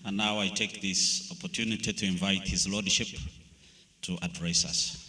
And now I take this opportunity to invite His Lordship to address us.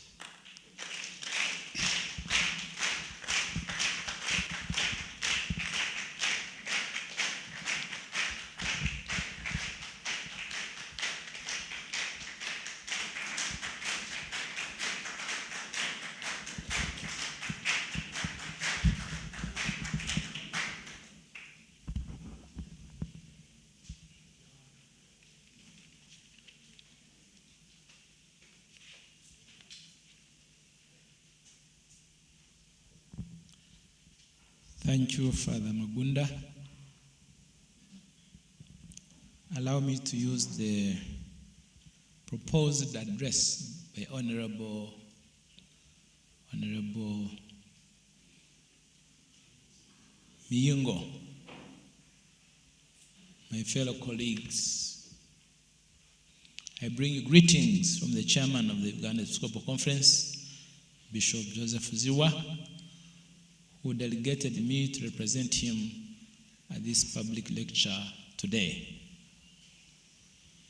Thank you, Father Magunda. Allow me to use the proposed address by Honorable Miyungo, my fellow colleagues. I bring you greetings from the chairman of the Uganda Episcopal Conference, Bishop Joseph Ziwa, who delegated me to represent him at this public lecture today,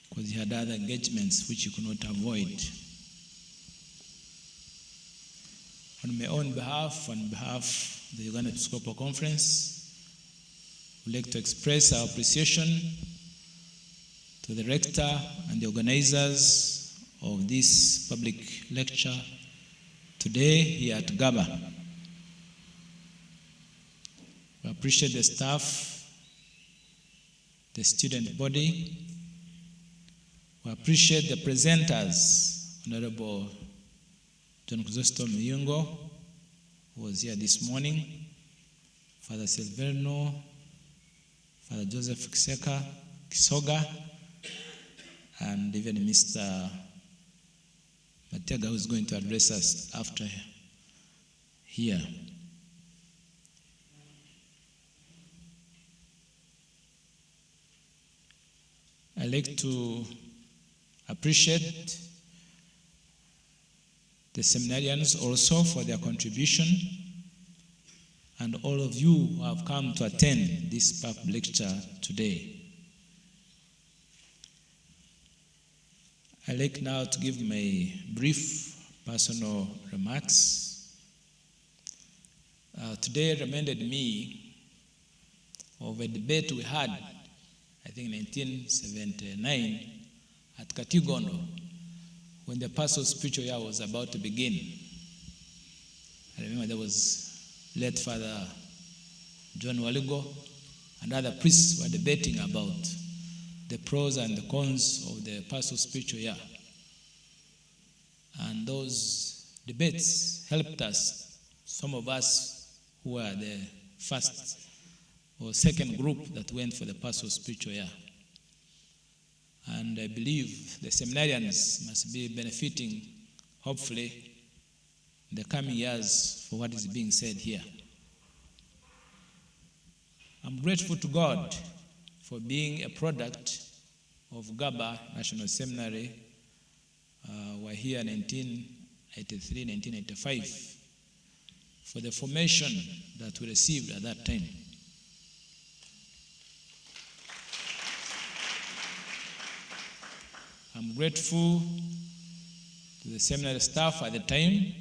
because he had other engagements which he could not avoid. On my own behalf, on behalf of the Uganda Episcopal Conference, we'd like to express our appreciation to the rector and the organizers of this public lecture today here at Ggaba. We appreciate the staff, the student body. We appreciate the presenters, Honorable John Chrysostom Miyungo, who was here this morning, Father Silverno, Father Joseph Kisoga, and even Mr. Matega, who is going to address us after here. I'd like to appreciate the seminarians also for their contribution, and all of you who have come to attend this public lecture today. I'd like now to give my brief personal remarks. Today reminded me of a debate we had, I think 1979, at Katigondo, when the pastoral spiritual year was about to begin. I remember there was late Father John Waligo and other priests were debating about the pros and the cons of the pastoral spiritual year. And those debates helped us, some of us who were the first or second group that went for the pastoral spiritual year. And I believe the seminarians must be benefiting, hopefully, in the coming years for what is being said here. I'm grateful to God for being a product of Ggaba National Seminary. We're here in 1983, 1985, for the formation that we received at that time. I'm grateful to the seminary staff at the time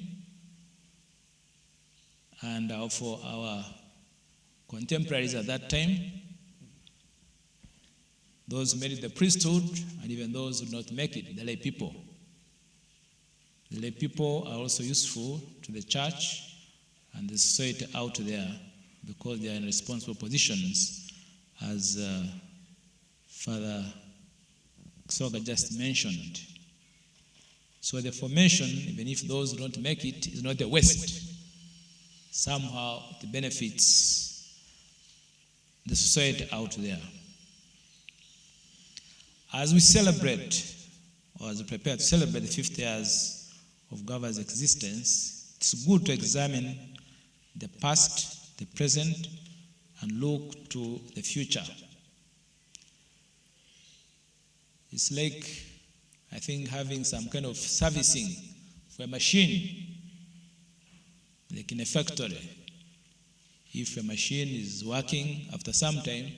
and for our contemporaries at that time, those who made it the priesthood and even those who did not make it, the lay people. The lay people are also useful to the church and the society out there because they are in responsible positions, as Father Soga just mentioned. So the formation, even if those who don't make it, is not a waste. Somehow it benefits the society out there. As we celebrate, or as we prepare to celebrate the 50 years of Ggaba's existence, it's good to examine the past, the present, and look to the future. It's like, I think, having some kind of servicing for a machine, like in a factory. If a machine is working, after some time,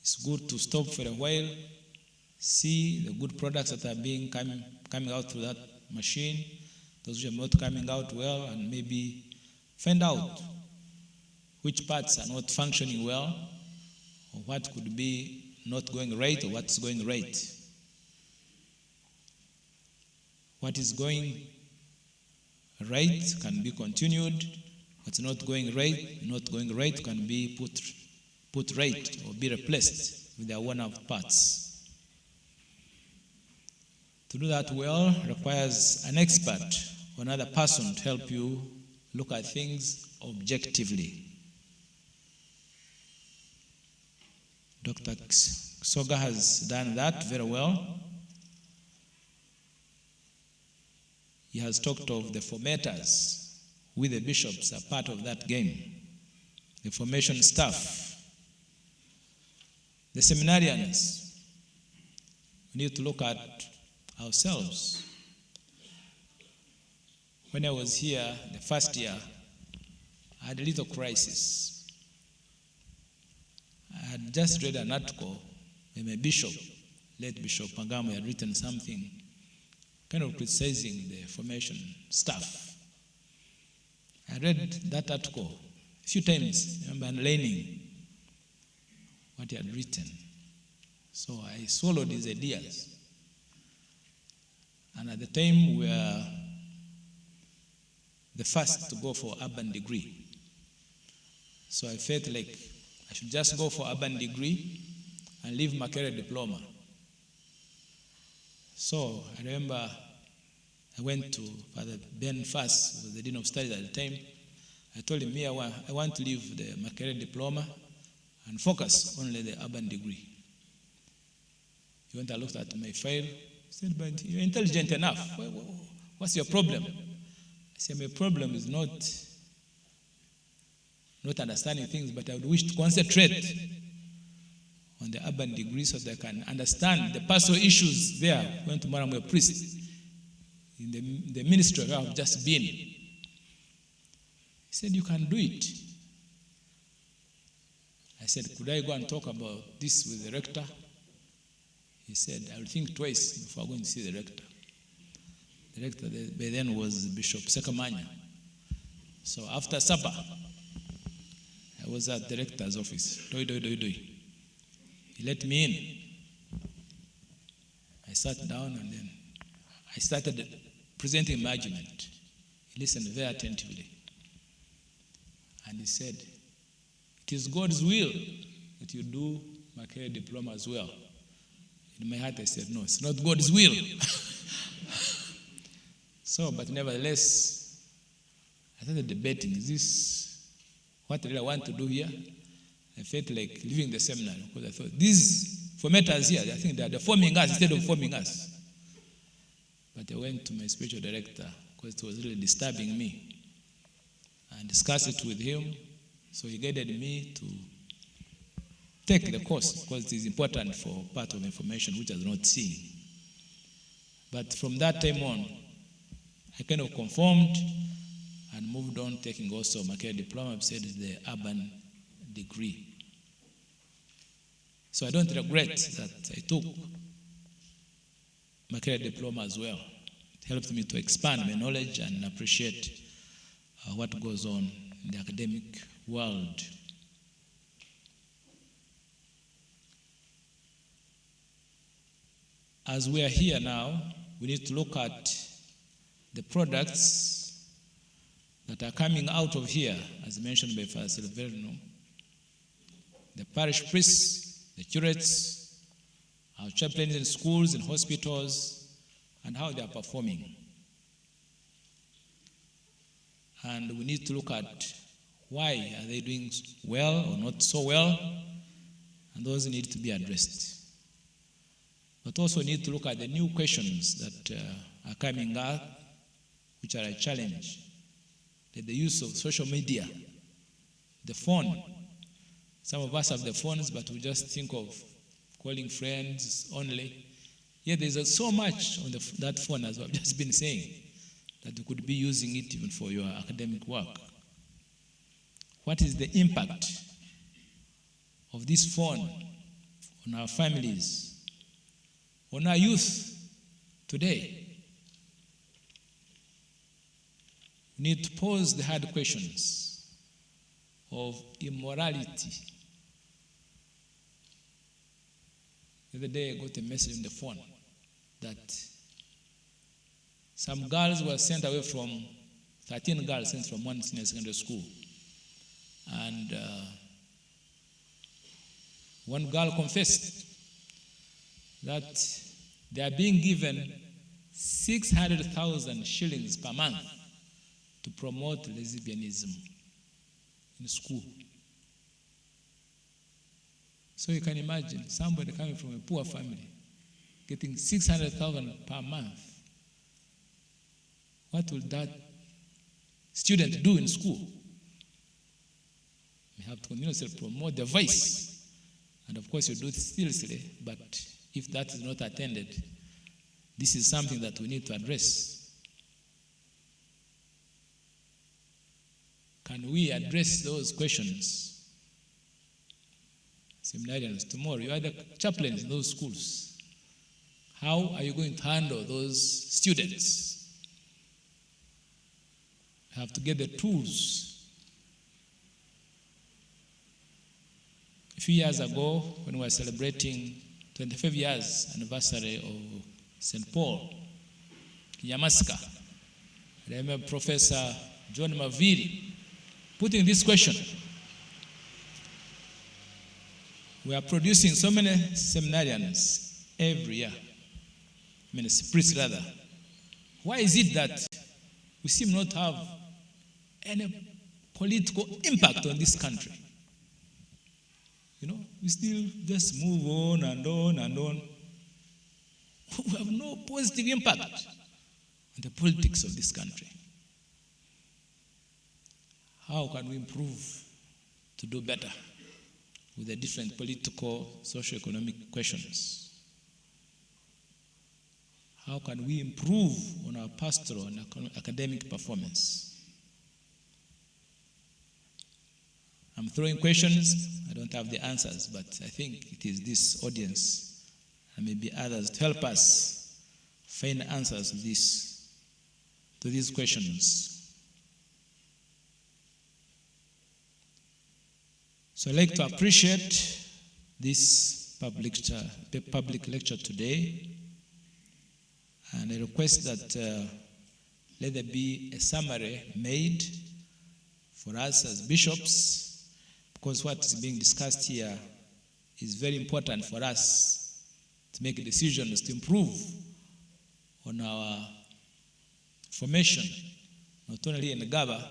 it's good to stop for a while see the good products that are being coming out through that machine, those which are not coming out well, and maybe find out which parts are not functioning well, or what could be not going right, or what's going right. What is going right can be continued. What's not going right can be put right or be replaced with their worn-out parts. To do that well requires an expert or another person to help you look at things objectively. Dr. Soga has done that very well. He has talked of the formaters. We, the bishops, are part of that game. The formation staff. The seminarians. We need to look at ourselves. When I was here the first year, I had a little crisis. I had just read an article by my bishop, late Bishop Pangamo, had written something kind of criticizing the formation staff. I read that article a few times, I remember learning what he had written. So I swallowed his ideas. And at the time, we were the first to go for urban degree. So I felt like I should just go for urban degree and leave my career diploma. So I remember I went to Father Ben Fass, who was the Dean of Studies at the time. I told him, I want to leave the Makerere diploma and focus only the urban degree. He went and looked at my file. He said, but you're intelligent enough. What's your problem? I said, my problem is not understanding things, but I would wish to concentrate on the urban degree so that I can understand the personal issues there. When tomorrow I'm a priest in the ministry where I've just been. He said, you can do it. I said, could I go and talk about this with the rector? He said, I will think twice before going to see the rector. The rector by then was Bishop Sekamanya. So after supper, I was at the rector's office. Doi. He let me in. I sat down and then I started presenting my argument. He listened very attentively. And he said, it is God's will that you do Makerere diploma as well. In my heart I said, no, it's not God's will. So, but nevertheless, I started debating, is this what I really want to do here? I felt like leaving the seminary because I thought, these formaters here, I think they're forming us instead of forming us. But I went to my spiritual director because it was really disturbing me and discussed it with him. So he guided me to take the course because it is important for part of information which I was not seeing. But from that time on, I kind of conformed and moved on, taking also Makerere diploma besides the urban degree. So I don't regret that I took Makerere diploma as well. It helped me to expand my knowledge and appreciate what goes on in the academic world. As we are here now, we need to look at the products that are coming out of here, as mentioned by Father Silverino. The parish priests, the curates, our chaplains in schools and hospitals, and how they are performing. And we need to look at why are they doing well or not so well, and those need to be addressed. But also need to look at the new questions that are coming up, which are a challenge. The use of social media, the phone. Some of us have the phones, but we just think of calling friends only. Yet there's so much on that phone, as I've just been saying, that you could be using it even for your academic work. What is the impact of this phone on our families, on our youth today. We need to pose the hard questions of immorality. The other day I got a message on the phone that some girls were sent away from, 13 girls sent from one senior secondary school. And one girl confessed that they are being given 600,000 shillings per month to promote lesbianism in school. So you can imagine somebody coming from a poor family getting 600,000 per month. What will that student do in school? We have to continuously promote the vice. And of course, you do it seriously, but if that is not attended, this is something that we need to address. Can we address those questions? Seminarians, tomorrow you are the chaplains in those schools. How are you going to handle those students? You have to get the tools. A few years ago, when we were celebrating 25 years anniversary of St. Paul, Yamaska, I remember Professor John Maviri putting this question. We are producing so many seminarians every year, priests rather. Why is it that we seem not to have any political impact on this country? You know, we still just move on and on and on. We have no positive impact on the politics of this country. How can we improve to do better with the different political, socio-economic questions? How can we improve on our pastoral and academic performance? I'm throwing questions. I don't have the answers, but I think it is this audience and maybe others to help us find answers to these questions. So I'd like to appreciate this public lecture today, and I request that let there be a summary made for us as bishops, because what is being discussed here is very important for us to make decisions to improve on our formation, not only in Ggaba,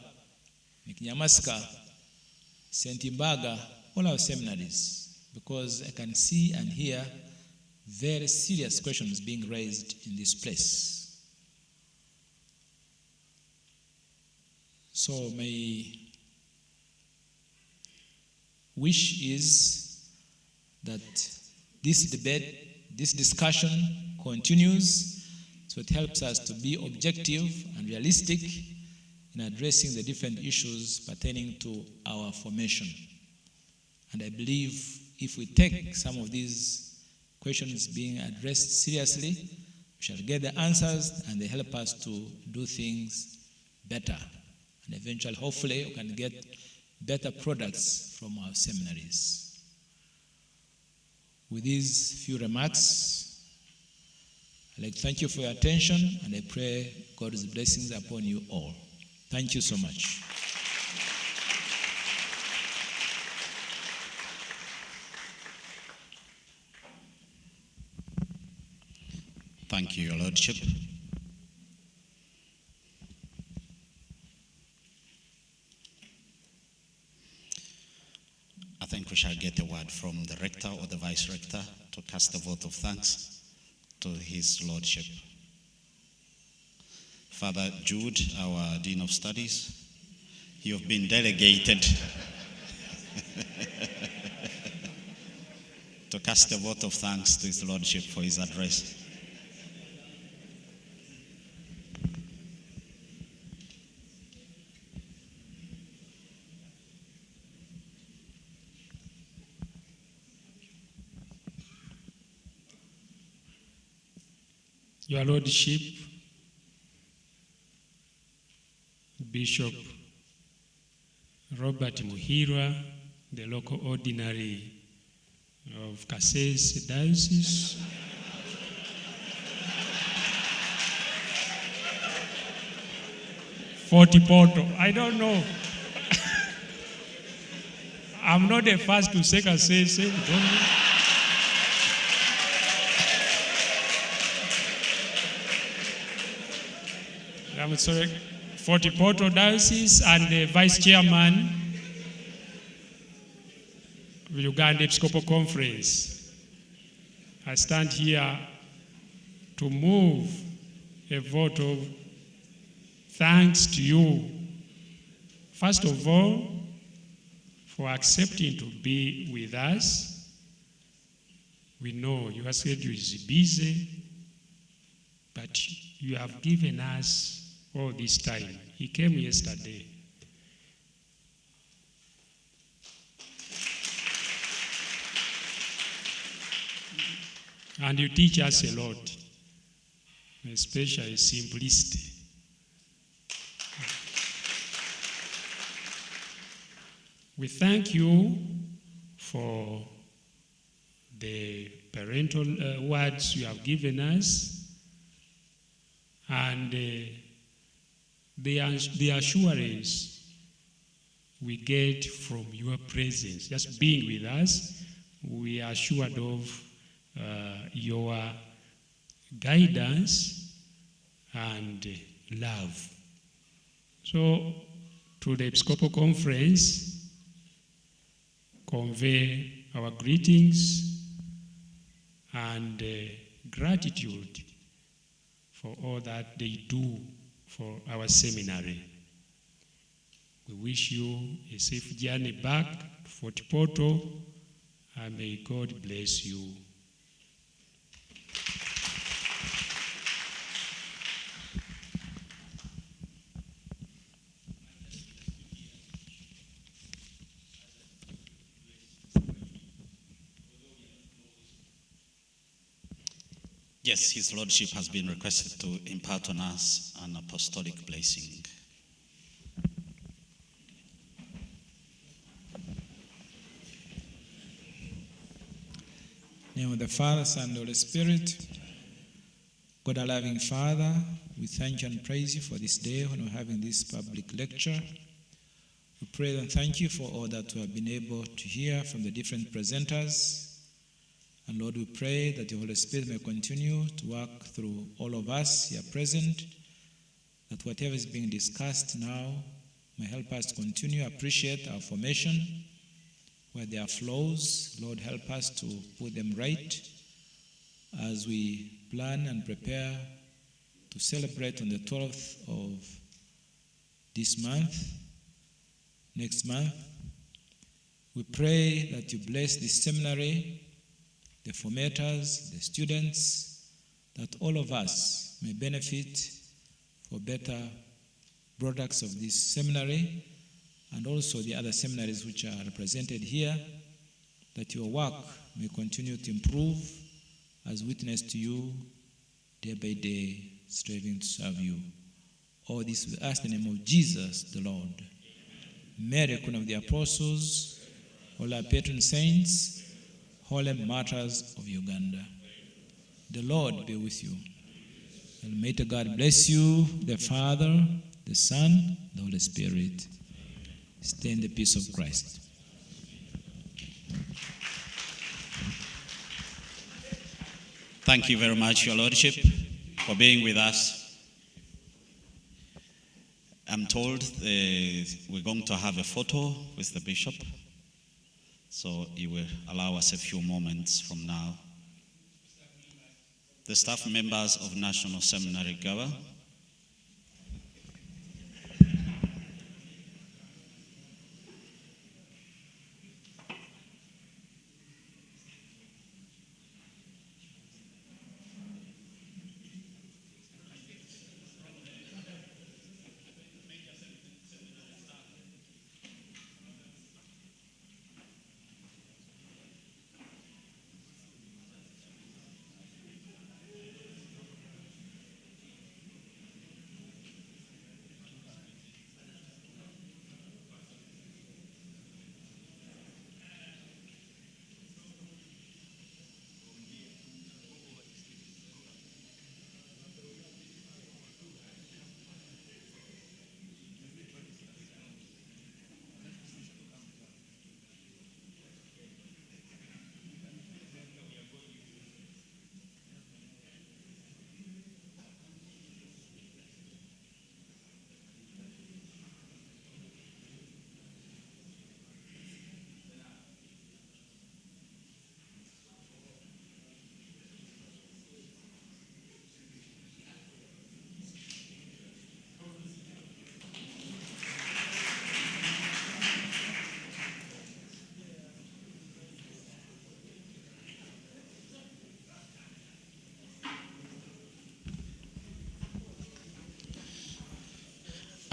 in Kinyamaska, St. Imbaga, all our seminaries, because I can see and hear very serious questions being raised in this place. So my wish is that this debate, this discussion continues, so it helps us to be objective and realistic in addressing the different issues pertaining to our formation. And I believe if we take some of these questions being addressed seriously, we shall get the answers and they help us to do things better. And eventually, hopefully, we can get better products from our seminaries. With these few remarks, I'd like to thank you for your attention, and I pray God's blessings upon you all. Thank you so much. Thank you, Your Lordship. I think we shall get a word from the rector or the vice rector to cast a vote of thanks to His Lordship. Father Jude, our Dean of Studies, you have been delegated to cast a vote of thanks to His Lordship for his address. Your Lordship, Bishop Robert Muhirwa, the local ordinary of Kasese Diocese, Fort Porto, I don't know. I'm not the first to say Kasese, don't know. I'm sorry, Fort Porto Diocese, and the Vice Chairman of Uganda Episcopal Conference. I stand here to move a vote of thanks to you, first of all, for accepting to be with us. We know your schedule is busy, but you have given us all this time. He came yesterday. And you teach us a lot, especially simplicity. We thank you for the parental words you have given us and the assurance we get from your presence. Just being with us, we are assured of your guidance and love. So, to the Episcopal Conference, convey our greetings and gratitude for all that they do for our seminary. We wish you a safe journey back to Fort Porto, and may God bless you. Yes, His Lordship has been requested to impart on us an apostolic blessing. In the name of the Father, Son, and Holy Spirit. God, our loving Father, we thank you and praise you for this day when we're having this public lecture. We pray and thank you for all that we have been able to hear from the different presenters. And Lord, we pray that the Holy Spirit may continue to work through all of us here present, that whatever is being discussed now may help us to continue to appreciate our formation. Where there are flaws, Lord, help us to put them right as we plan and prepare to celebrate on the 12th of this month, next month. We pray that you bless this seminary, the formators, the students, that all of us may benefit for better products of this seminary, and also the other seminaries which are represented here, that your work may continue to improve as witness to you day by day, striving to serve you. All this we ask in the name of Jesus the Lord. Mary, Queen of the Apostles, all our patron saints, Holy Martyrs of Uganda. The Lord be with you. And may God bless you, the Father, the Son, the Holy Spirit. Stay in the peace of Christ. Thank you very much, Your Lordship, for being with us. I'm told we're going to have a photo with the Bishop. So you will allow us a few moments from now. The staff members of National Seminary Ggaba.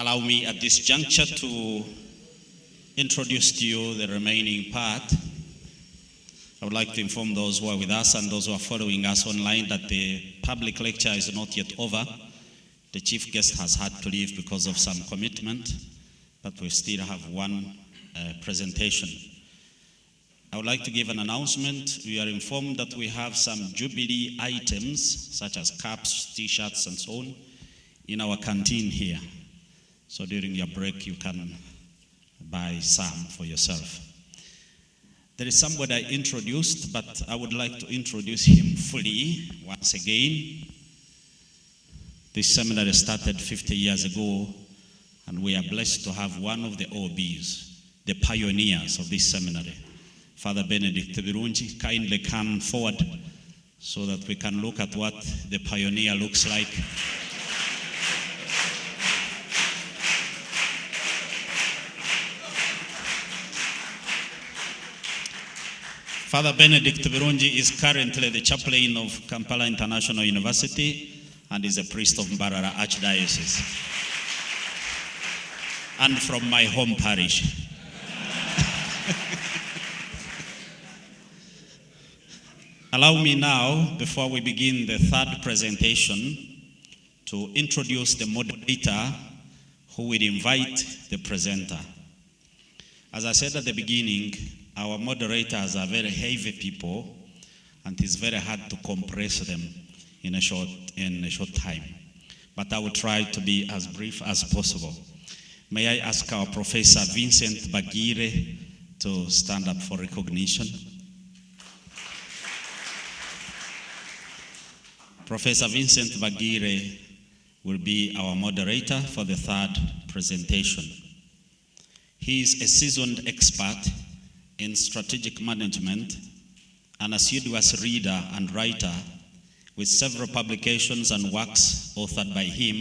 Allow me at this juncture to introduce to you the remaining part. I would like to inform those who are with us and those who are following us online that the public lecture is not yet over. The chief guest has had to leave because of some commitment, but we still have one presentation. I would like to give an announcement. We are informed that we have some Jubilee items, such as caps, t-shirts, and so on, in our canteen here. So during your break, you can buy some for yourself. There is somebody I introduced, but I would like to introduce him fully once again. This seminary started 50 years ago, and we are blessed to have one of the OBs, the pioneers of this seminary. Father Benedict Birunji, kindly come forward so that we can look at what the pioneer looks like. Father Benedict Birunji is currently the chaplain of Kampala International University and is a priest of Mbarara Archdiocese. And from my home parish. Allow me now, before we begin the third presentation, to introduce the moderator who will invite the presenter. As I said at the beginning, our moderators are very heavy people, and it's very hard to compress them in a short time. But I will try to be as brief as possible. May I ask our Professor Vincent Bagire to stand up for recognition? Professor Vincent Bagire will be our moderator for the third presentation. He is a seasoned expert in strategic management, an assiduous reader and writer with several publications and works authored by him.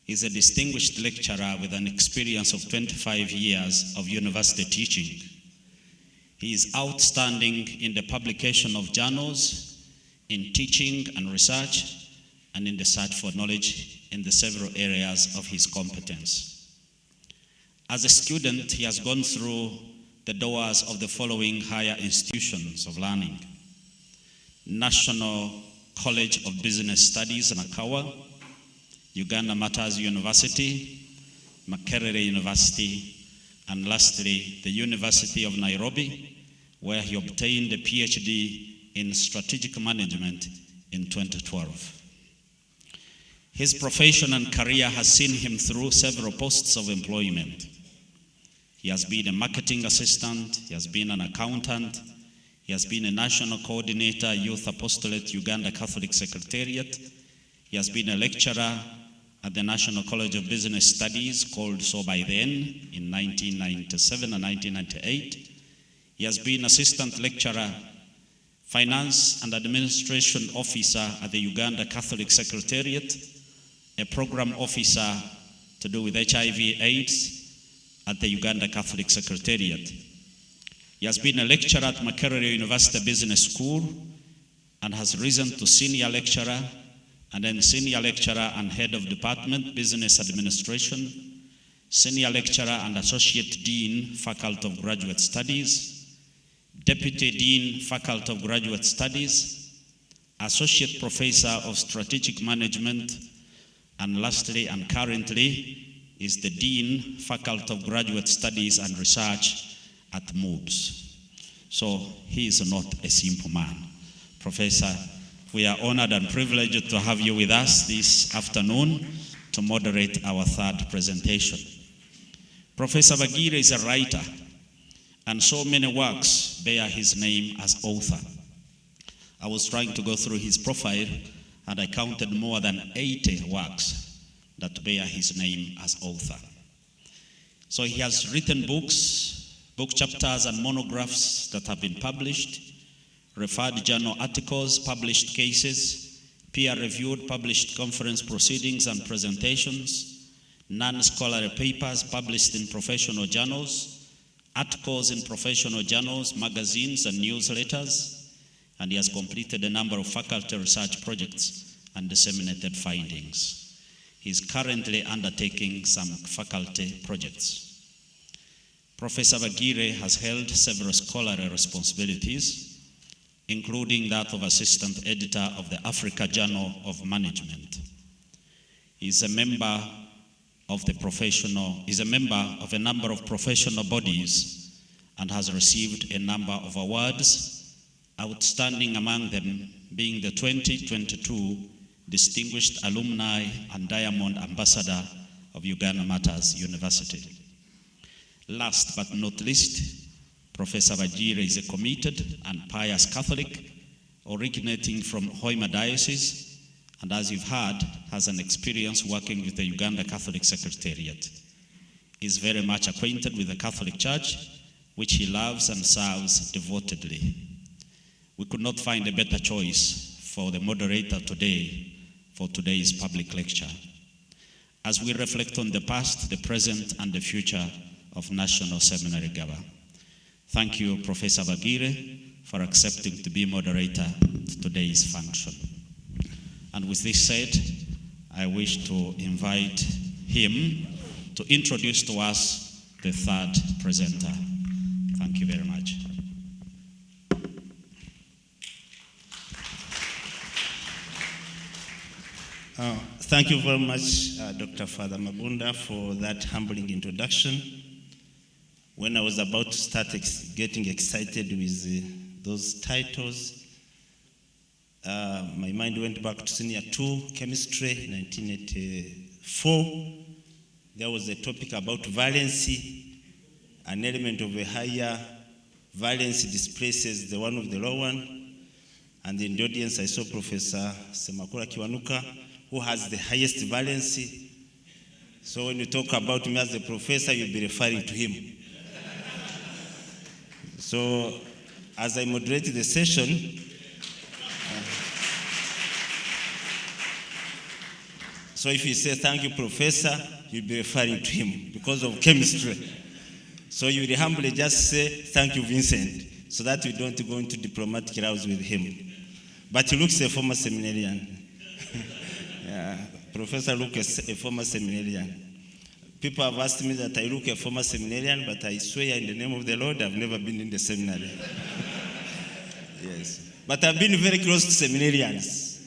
He is a distinguished lecturer with an experience of 25 years of university teaching. He is outstanding in the publication of journals, in teaching and research, and in the search for knowledge in the several areas of his competence. As a student, he has gone through the doors of the following higher institutions of learning: National College of Business Studies, Nakawa, Uganda Matters University, Makerere University, and lastly, the University of Nairobi, where he obtained a PhD in strategic management in 2012. His profession and career has seen him through several posts of employment. He has been a marketing assistant, he has been an accountant, he has been a national coordinator, Youth Apostolate, Uganda Catholic Secretariat. He has been a lecturer at the National College of Business Studies, called so by then, in 1997 and 1998. He has been assistant lecturer, finance and administration officer at the Uganda Catholic Secretariat, a program officer to do with HIV/AIDS at the Uganda Catholic Secretariat. He has been a lecturer at Makerere University Business School and has risen to senior lecturer and then senior lecturer and head of department, business administration, senior lecturer and associate dean, faculty of graduate studies, Deputy Dean, Faculty of Graduate Studies, Associate Professor of Strategic Management, and lastly and currently is the Dean, Faculty of Graduate Studies and Research at MOOBS. So he is not a simple man. Professor, we are honored and privileged to have you with us this afternoon to moderate our third presentation. Professor Bagire is a writer, and so many works bear his name as author. I was trying to go through his profile, and I counted more than 80 works that bear his name as author. So he has written books, book chapters and monographs that have been published, referred journal articles, published cases, peer-reviewed published conference proceedings and presentations, non-scholarly papers published in professional journals, articles in professional journals, magazines, and newsletters, and he has completed a number of faculty research projects and disseminated findings. He is currently undertaking some faculty projects. Professor Bagire has held several scholarly responsibilities, including that of assistant editor of the Africa Journal of Management. He is a member of a number of professional bodies and has received a number of awards, outstanding among them being the 2022 Distinguished Alumni and Diamond Ambassador of Uganda Matters University. Last but not least, Professor Bagire is a committed and pious Catholic originating from Hoima Diocese, and as you've heard, has an experience working with the Uganda Catholic Secretariat. He is very much acquainted with the Catholic Church, which he loves and serves devotedly. We could not find a better choice for the moderator today for today's public lecture, as we reflect on the past, the present, and the future of National Seminary Ggaba. Thank you, Professor Bagire, for accepting to be moderator to today's function. And with this said, I wish to invite him to introduce to us the third presenter. Thank you very much. Thank you very much, Dr. Father Mabunda, for that humbling introduction. When I was about to start getting excited with those titles, my mind went back to Senior 2, Chemistry, 1984. There was a topic about valency. An element of a higher valency displaces the one of the low one. And in the audience, I saw Professor Semakula Kiwanuka, who has the highest valency. So when you talk about me as a professor, you'll be referring to him. So as I moderate the session, so if you say thank you, professor, you'll be referring to him because of chemistry. So you will humbly just say thank you, Vincent, so that we don't go into diplomatic rows with him. But he looks a former seminarian. Yeah, Professor Luke is a former seminarian. People have asked me that I look a former seminarian, but I swear in the name of the Lord, I've never been in the seminary. Yes. But I've been very close to seminarians,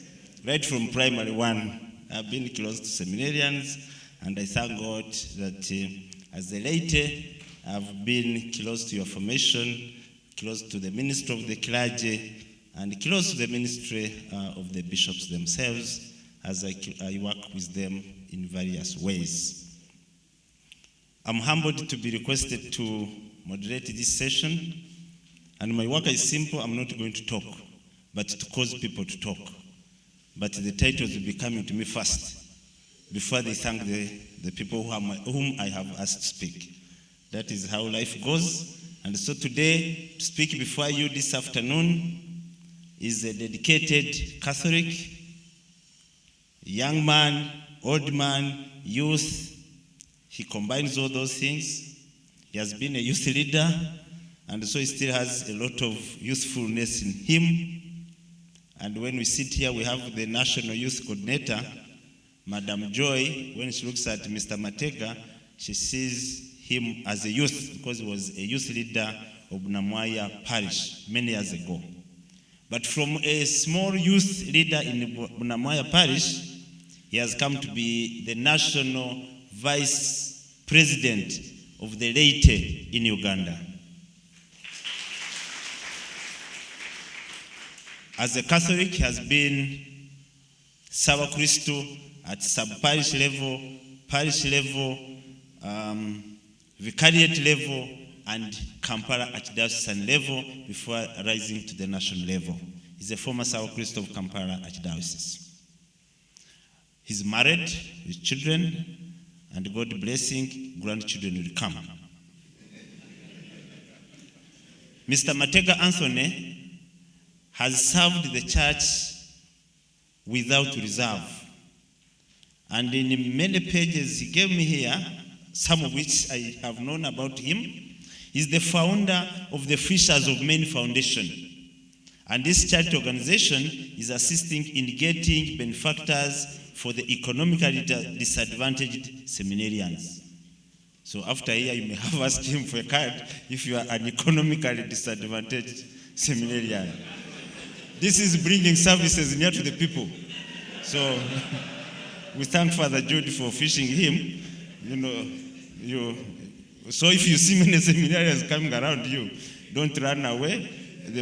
right from primary one. I've been close to seminarians, and I thank God that as a laity, I've been close to your formation, close to the ministry of the clergy, and close to the ministry of the bishops themselves, as I work with them in various ways. I'm humbled to be requested to moderate this session, and my work is simple. I'm not going to talk, but to cause people to talk. But the titles will be coming to me first, before they thank the people whom I have asked to speak. That is how life goes. And so today, to speak before you this afternoon is a dedicated Catholic, young man, old man, youth. He combines all those things. He has been a youth leader, and so he still has a lot of youthfulness in him. And when we sit here, we have the National Youth Coordinator, Madam Joy. When she looks at Mr. Matega, she sees him as a youth, because he was a youth leader of Bunamwaya Parish many years ago. But from a small youth leader in Bunamwaya Parish, he has come to be the national vice president of the laity in Uganda. As a Catholic, he has been Sawa Christo at sub-parish level, parish level, vicariate level, and Kampala Archdiocesan level before rising to the national level. He's a former Sawa Christo of Kampala Archdiocese. He's married with children, and God blessing, grandchildren will come. Mr. Matega Anthony has served the church without reserve. And in many pages he gave me here, some of which I have known about him, he's the founder of the Fishers of Men Foundation. And this charity organization is assisting in getting benefactors for the economically disadvantaged seminarians. So after here, you may have asked him for a card if you are an economically disadvantaged seminarian. This is bringing services near to the people. So we thank Father Jude for fishing him. So if you see many seminarians coming around you, don't run away. You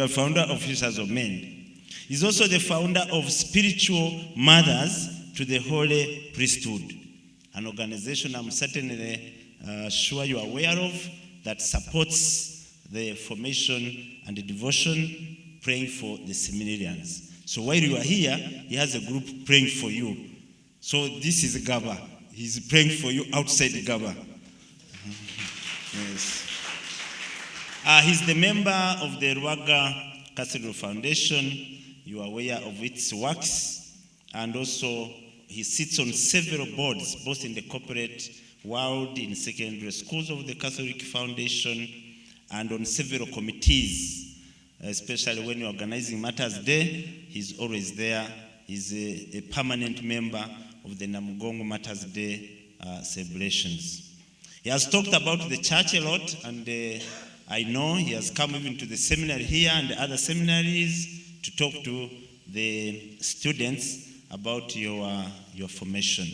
are founder of Fishers of Men. He's also the founder of Spiritual Mothers to the Holy Priesthood, an organization I'm certainly sure you are aware of that supports the formation and the devotion, praying for the seminarians. So while you are here, he has a group praying for you. So this is Ggaba. He's praying for you outside Ggaba. Yes. He's the member of the Ruaga Cathedral Foundation. You are aware of its works. And also, he sits on several boards, both in the corporate world, in secondary schools of the Catholic Foundation, and on several committees, especially when you're organizing Matters Day. He's always there. He's a permanent member of the Namugongo Matters Day celebrations. He has talked about the church a lot, and I know he has come even to the seminary here and the other seminaries to talk to the students about your formation.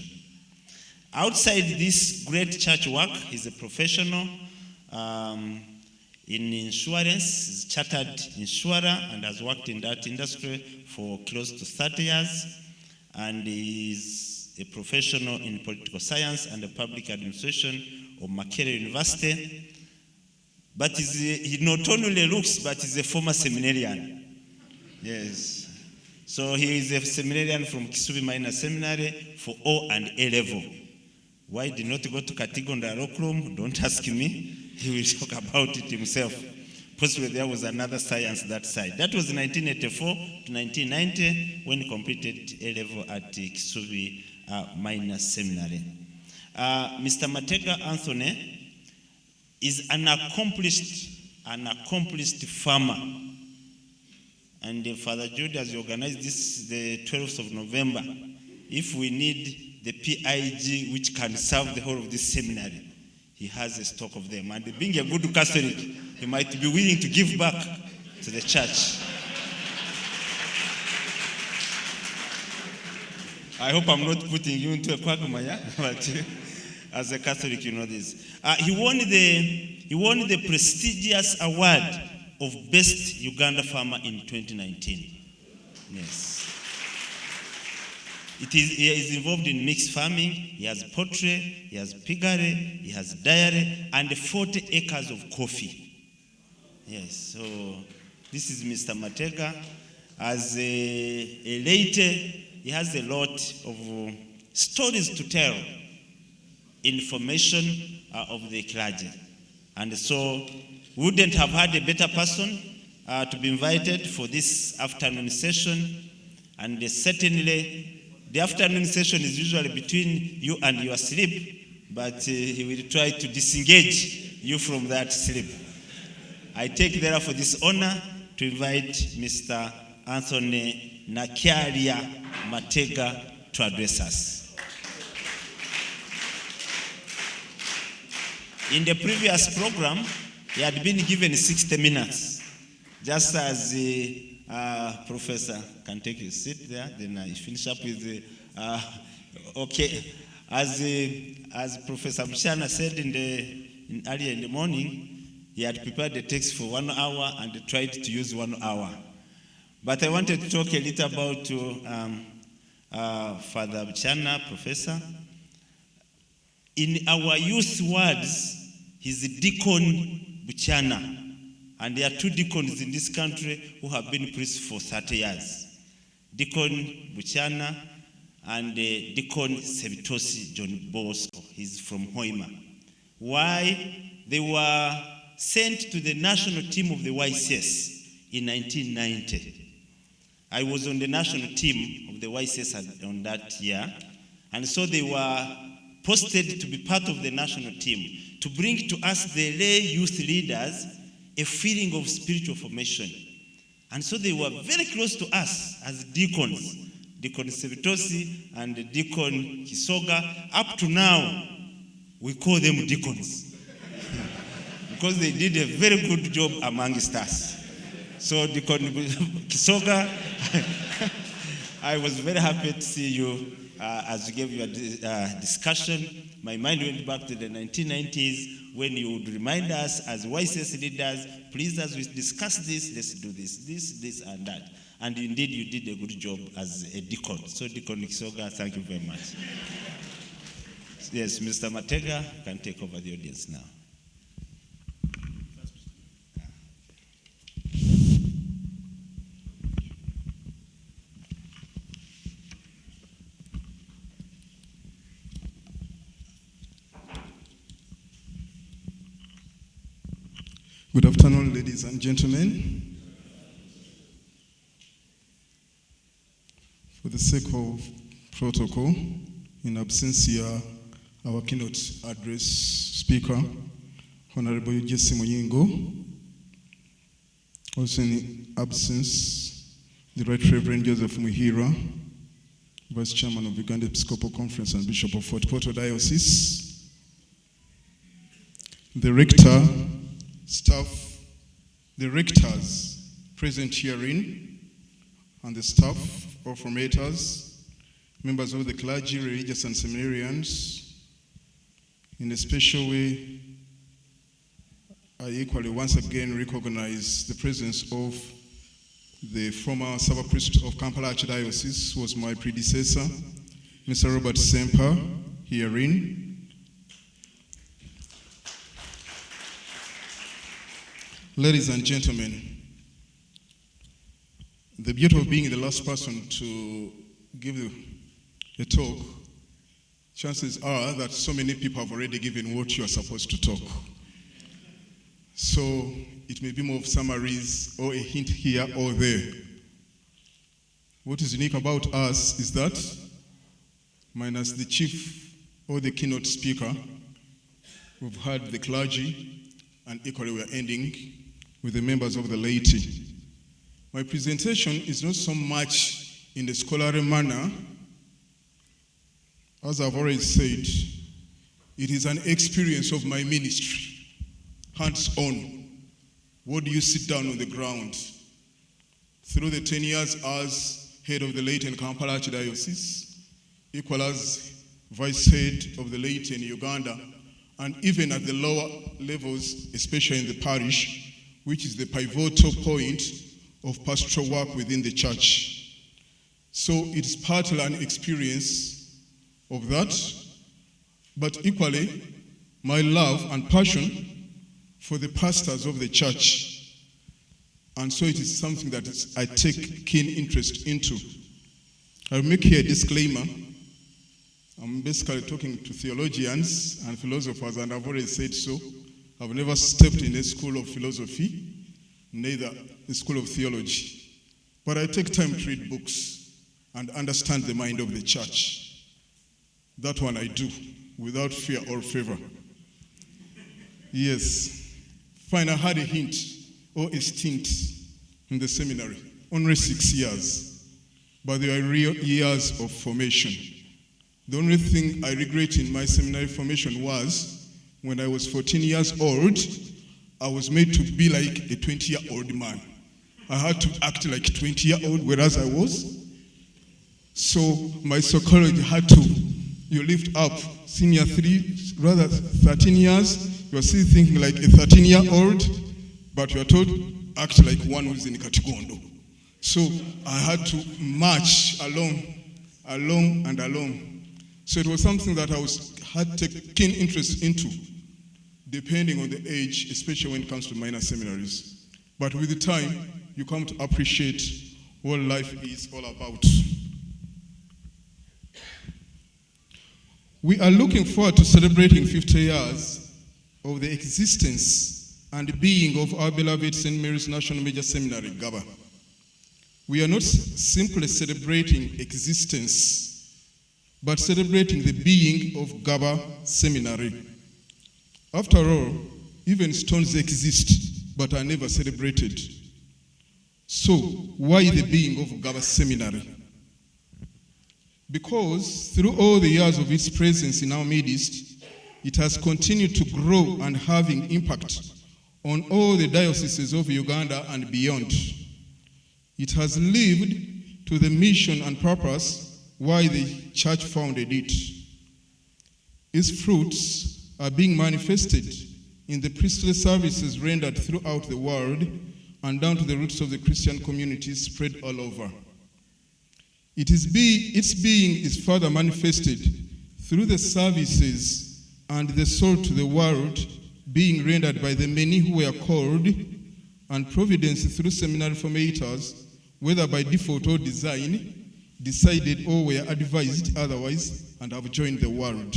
Outside this great church work, he's a professional in insurance. He's a chartered insurer and has worked in that industry for close to 30 years. And he's a professional in political science and the public administration of Makerere University. But he not only looks, but he's a former seminarian. Yes. So he is a seminarian from Kisubi Minor Seminary for O and A level. Why did not go to Katigonda Rockroom? Don't ask me. He will talk about it himself. Possibly there was another science that side. That was 1984 to 1990 when he completed A level at Kisubi Minor Seminary. Mr. Matega Anthony is an accomplished farmer. And Father Jude has organized this the 12th of November. If we need the PIG which can serve the whole of this seminary, he has a stock of them. And being a good Catholic, he might be willing to give back to the church. I hope I'm not putting you into a quagmire, but as a Catholic, you know this. He won the prestigious award of Best Uganda Farmer in 2019. Yes. He is involved in mixed farming. He has poultry, he has piggery, he has dairy, and 40 acres of coffee. Yes, so this is Mr. Matega. As a laity, he has a lot of stories to tell, information of the clergy. And so we wouldn't have had a better person to be invited for this afternoon session. And certainly, the afternoon session is usually between you and your sleep, but he will try to disengage you from that sleep. I take therefore this honor to invite Mr. Anthony Nakyaria Matega to address us. In the previous program, he had been given 60 minutes, just as Professor can take a seat there, then I finish up with the, okay. As Professor Mshana said earlier in the morning, he had prepared the text for 1 hour and tried to use 1 hour. But I wanted to talk a little about Father Mshana, Professor. In our youth words, he's Deacon Buchana. And there are 2 deacons in this country who have been priests for 30 years. Deacon Buchana and Deacon Sebitosi John Bosco. He's from Hoima. Why? They were sent to the national team of the YCS in 1990. I was on the national team of the YCS on that year. And so they were posted to be part of the national team to bring to us, the lay youth leaders, a feeling of spiritual formation. And so they were very close to us as deacons, Deacon Sevitosi and Deacon Kisoga. Up to now, we call them deacons because they did a very good job amongst us. So Deacon Kisoga, I was very happy to see you as you gave your discussion. My mind went back to the 1990s when you would remind us as YCS leaders, please, as we discuss this, let's do this, and that. And indeed, you did a good job as a deacon. So Deacon Kisoga, thank you very much. Yes, Mr. Matega can take over the audience now. Good afternoon, ladies and gentlemen. For the sake of protocol, in absentia, our keynote address speaker, Honorable Jesse Muyingo. Also in absence, the Right Reverend Joseph Muhira, Vice Chairman of Uganda Episcopal Conference and Bishop of Fort Portal Diocese. The rector, staff, the rectors present herein, and the staff, all formators, members of the clergy, religious and seminarians. In a special way, I equally once again recognize the presence of the former Sub-Priest of Kampala Archdiocese, who was my predecessor, Mr. Robert Semper, herein. Ladies and gentlemen, the beauty of being the last person to give a talk, chances are that so many people have already given what you are supposed to talk. So it may be more of summaries or a hint here or there. What is unique about us is that, minus the chief or the keynote speaker, we've had the clergy, and equally we are ending with the members of the laity. My presentation is not so much in the scholarly manner. As I've already said, it is an experience of my ministry, hands-on. What do you sit down on the ground? Through the 10 years as head of the laity in Kampala Archdiocese, equal as vice head of the laity in Uganda, and even at the lower levels, especially in the parish, which is the pivotal point of pastoral work within the church. So it's partly an experience of that, but equally my love and passion for the pastors of the church. And so it is something that I take keen interest into. I'll make here a disclaimer. I'm basically talking to theologians and philosophers, and I've already said so. I've never stepped in a school of philosophy, neither a school of theology. But I take time to read books and understand the mind of the church. That one I do, without fear or favor. Yes. Fine, I had a hint or a stint in the seminary, only 6 years. But they are real years of formation. The only thing I regret in my seminary formation was when I was 14 years old, I was made to be like a 20-year-old man. I had to act like a 20-year-old, whereas I was. So my psychology had to, you lift up senior 13 years, you are still thinking like a 13-year-old, but you are told, act like one who's in Katigondo. So I had to march along. So it was something that I had to take keen interest into, depending on the age, especially when it comes to minor seminaries. But with the time, you come to appreciate what life is all about. We are looking forward to celebrating 50 years of the existence and being of our beloved St. Mary's National Major Seminary, Ggaba. We are not simply celebrating existence, but celebrating the being of Ggaba Seminary. After all, even stones exist, but are never celebrated. So, why the being of Ggaba Seminary? Because through all the years of its presence in our midst, it has continued to grow and having impact on all the dioceses of Uganda and beyond. It has lived to the mission and purpose why the church founded it. Its fruits are being manifested in the priestly services rendered throughout the world and down to the roots of the Christian communities spread all over. Its being is further manifested through the services and the salt to the world being rendered by the many who were called and providence through seminary formators, whether by default or design, decided or were advised otherwise, and have joined the world.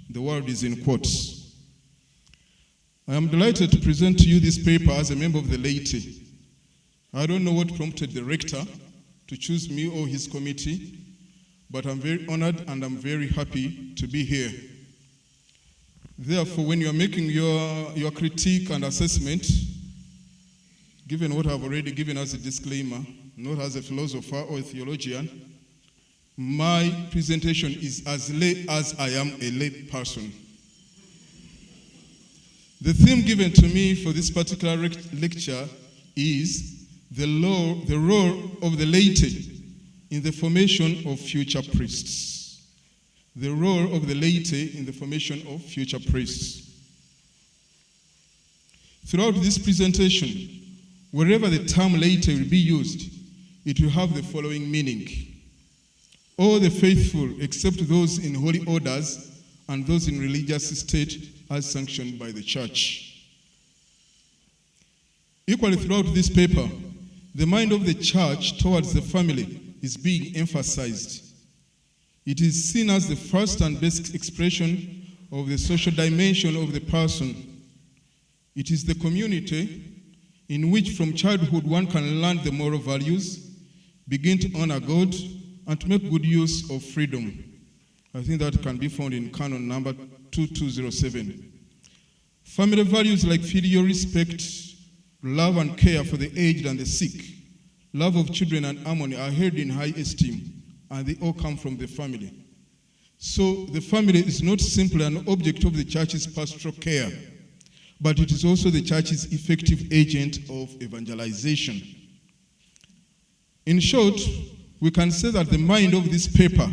The world is in quotes. I am delighted to present to you this paper as a member of the laity. I don't know what prompted the rector to choose me or his committee, but I'm very honored and I'm very happy to be here. Therefore, when you are making your critique and assessment, given what I've already given as a disclaimer, not as a philosopher or a theologian, my presentation is as lay as I am a lay person. The theme given to me for this particular lecture is the role of the laity in the formation of future priests. The role of the laity in the formation of future priests. Throughout this presentation, wherever the term laity will be used, it will have the following meaning. All the faithful except those in holy orders and those in religious state as sanctioned by the church. Equally throughout this paper, the mind of the church towards the family is being emphasized. It is seen as the first and best expression of the social dimension of the person. It is the community in which from childhood one can learn the moral values, begin to honor God, and to make good use of freedom. I think that can be found in canon number 2207. Family values like filial respect, love and care for the aged and the sick, love of children and harmony are held in high esteem, and they all come from the family. So the family is not simply an object of the church's pastoral care, but it is also the church's effective agent of evangelization. In short, we can say that the mind of this paper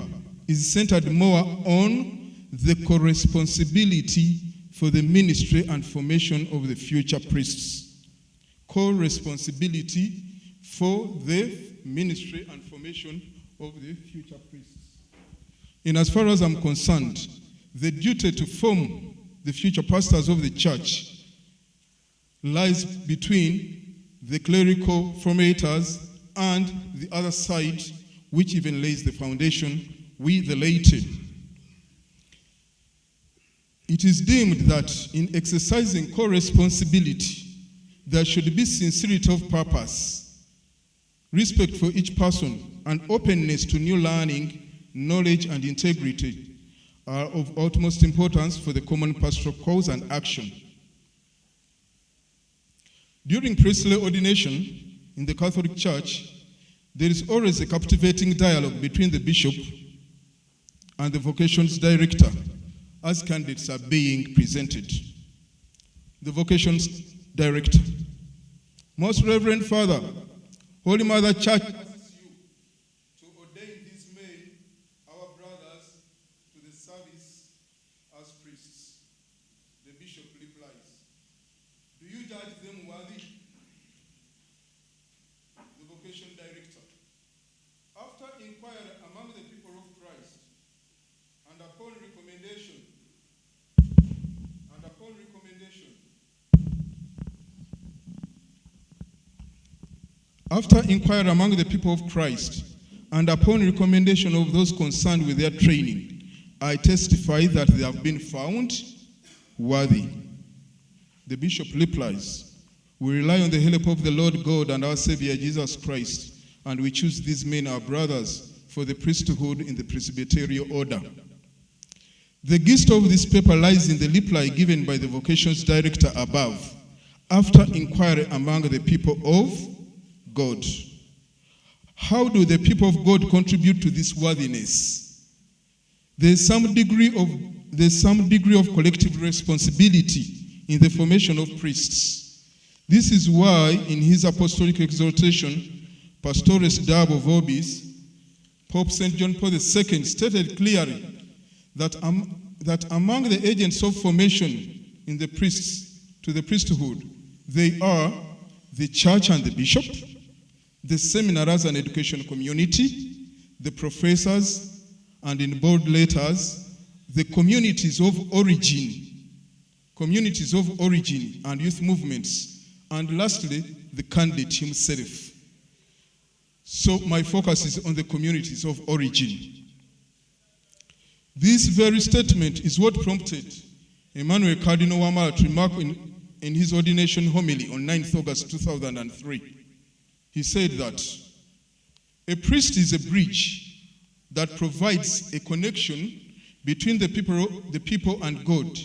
is centered more on the co-responsibility for the ministry and formation of the future priests. Co-responsibility for the ministry and formation of the future priests. In as far as I'm concerned, the duty to form the future pastors of the church lies between the clerical formators and the other side, which even lays the foundation, we the laity. It is deemed that in exercising co-responsibility, there should be sincerity of purpose, respect for each person, and openness to new learning, knowledge, and integrity are of utmost importance for the common pastoral cause and action. During priestly ordination in the Catholic Church, there is always a captivating dialogue between the bishop and the vocations director as candidates are being presented. The vocations director: Most Reverend Father, Holy Mother Church asks you to ordain these men, our brothers, to the service as priests. The bishop replies, do you judge them worthy? The vocation director: After inquiry among the people of Christ, and upon recommendation, After inquiry among the people of Christ, and upon recommendation of those concerned with their training, I testify that they have been found worthy. The bishop replies, we rely on the help of the Lord God and our Savior Jesus Christ, and we choose these men, our brothers, for the priesthood in the Presbyterian order. The gist of this paper lies in the reply given by the vocations director above, after inquiry among the people of God. How do the people of God contribute to this worthiness? There's some degree of collective responsibility in the formation of priests. This is why in his apostolic exhortation, Pastores Dabo Vobis, Pope St. John Paul II stated clearly that among the agents of formation in the priests to the priesthood, they are the church and the bishop, the seminary as an education community, the professors, and in bold letters, the communities of origin and youth movements, and lastly, the candidate himself. So my focus is on the communities of origin. This very statement is what prompted Emmanuel Cardinal Wamala to remark in his ordination homily on 9th August 2003. He said that a priest is a bridge that provides a connection between the people and God.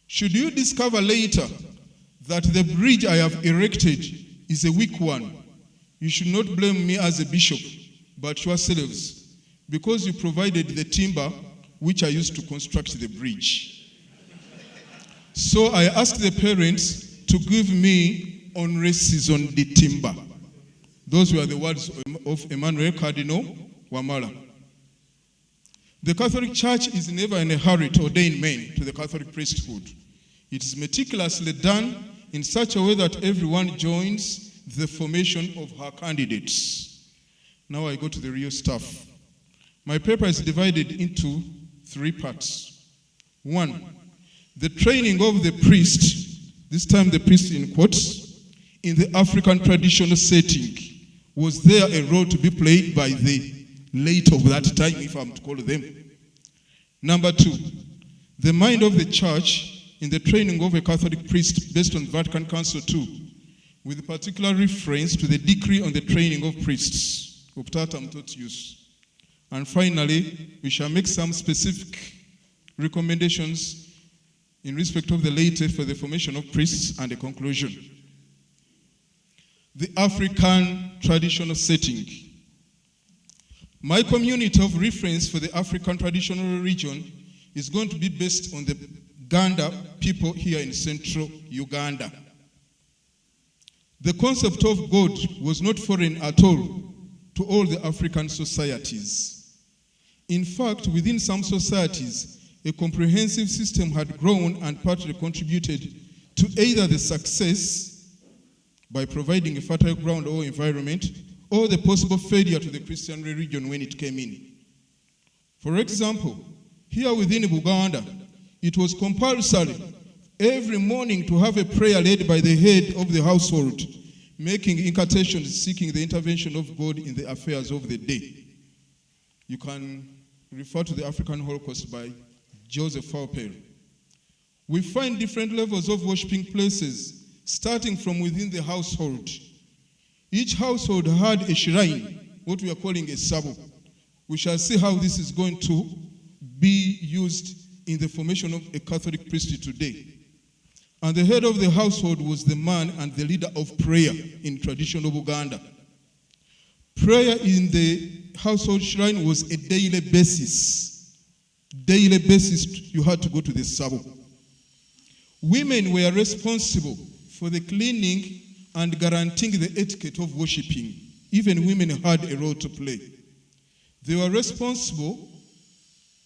Should you discover later that the bridge I have erected is a weak one, you should not blame me as a bishop, but yourselves, because you provided the timber which I used to construct the bridge. So I asked the parents to give me honorary season the timber. Those were the words of Emmanuel Cardinal Wamala. The Catholic Church is never in a hurry to ordain men to the Catholic priesthood. It is meticulously done in such a way that everyone joins the formation of her candidates. Now I go to the real stuff. My paper is divided into 3 parts. 1, the training of the priest, this time the priest in quotes, in the African traditional setting. Was there a role to be played by the laity of that time, if I'm to call them? Number 2, the mind of the church in the training of a Catholic priest based on Vatican Council II, with particular reference to the decree on the training of priests, Optatum Totius. And finally, we shall make some specific recommendations in respect of the laity for the formation of priests and a conclusion. The African traditional setting. My community of reference for the African traditional region is going to be based on the Ganda people here in central Uganda. The concept of God was not foreign at all to all the African societies. In fact, within some societies, a comprehensive system had grown and partly contributed to either the success by providing a fertile ground or environment, or the possible failure to the Christian religion when it came in. For example, here within Buganda, it was compulsory every morning to have a prayer led by the head of the household, making incantations seeking the intervention of God in the affairs of the day. You can refer to the African Holocaust by Joseph Faupel. We find different levels of worshiping places, starting from within the household. Each household had a shrine, what we are calling a sabo. We shall see how this is going to be used in the formation of a Catholic priesthood today. And the head of the household was the man and the leader of prayer in traditional Uganda. Prayer in the household shrine was a daily basis. Daily basis, you had to go to the sabo. Women were responsible for the cleaning and guaranteeing the etiquette of worshiping. Even women had a role to play. They were responsible,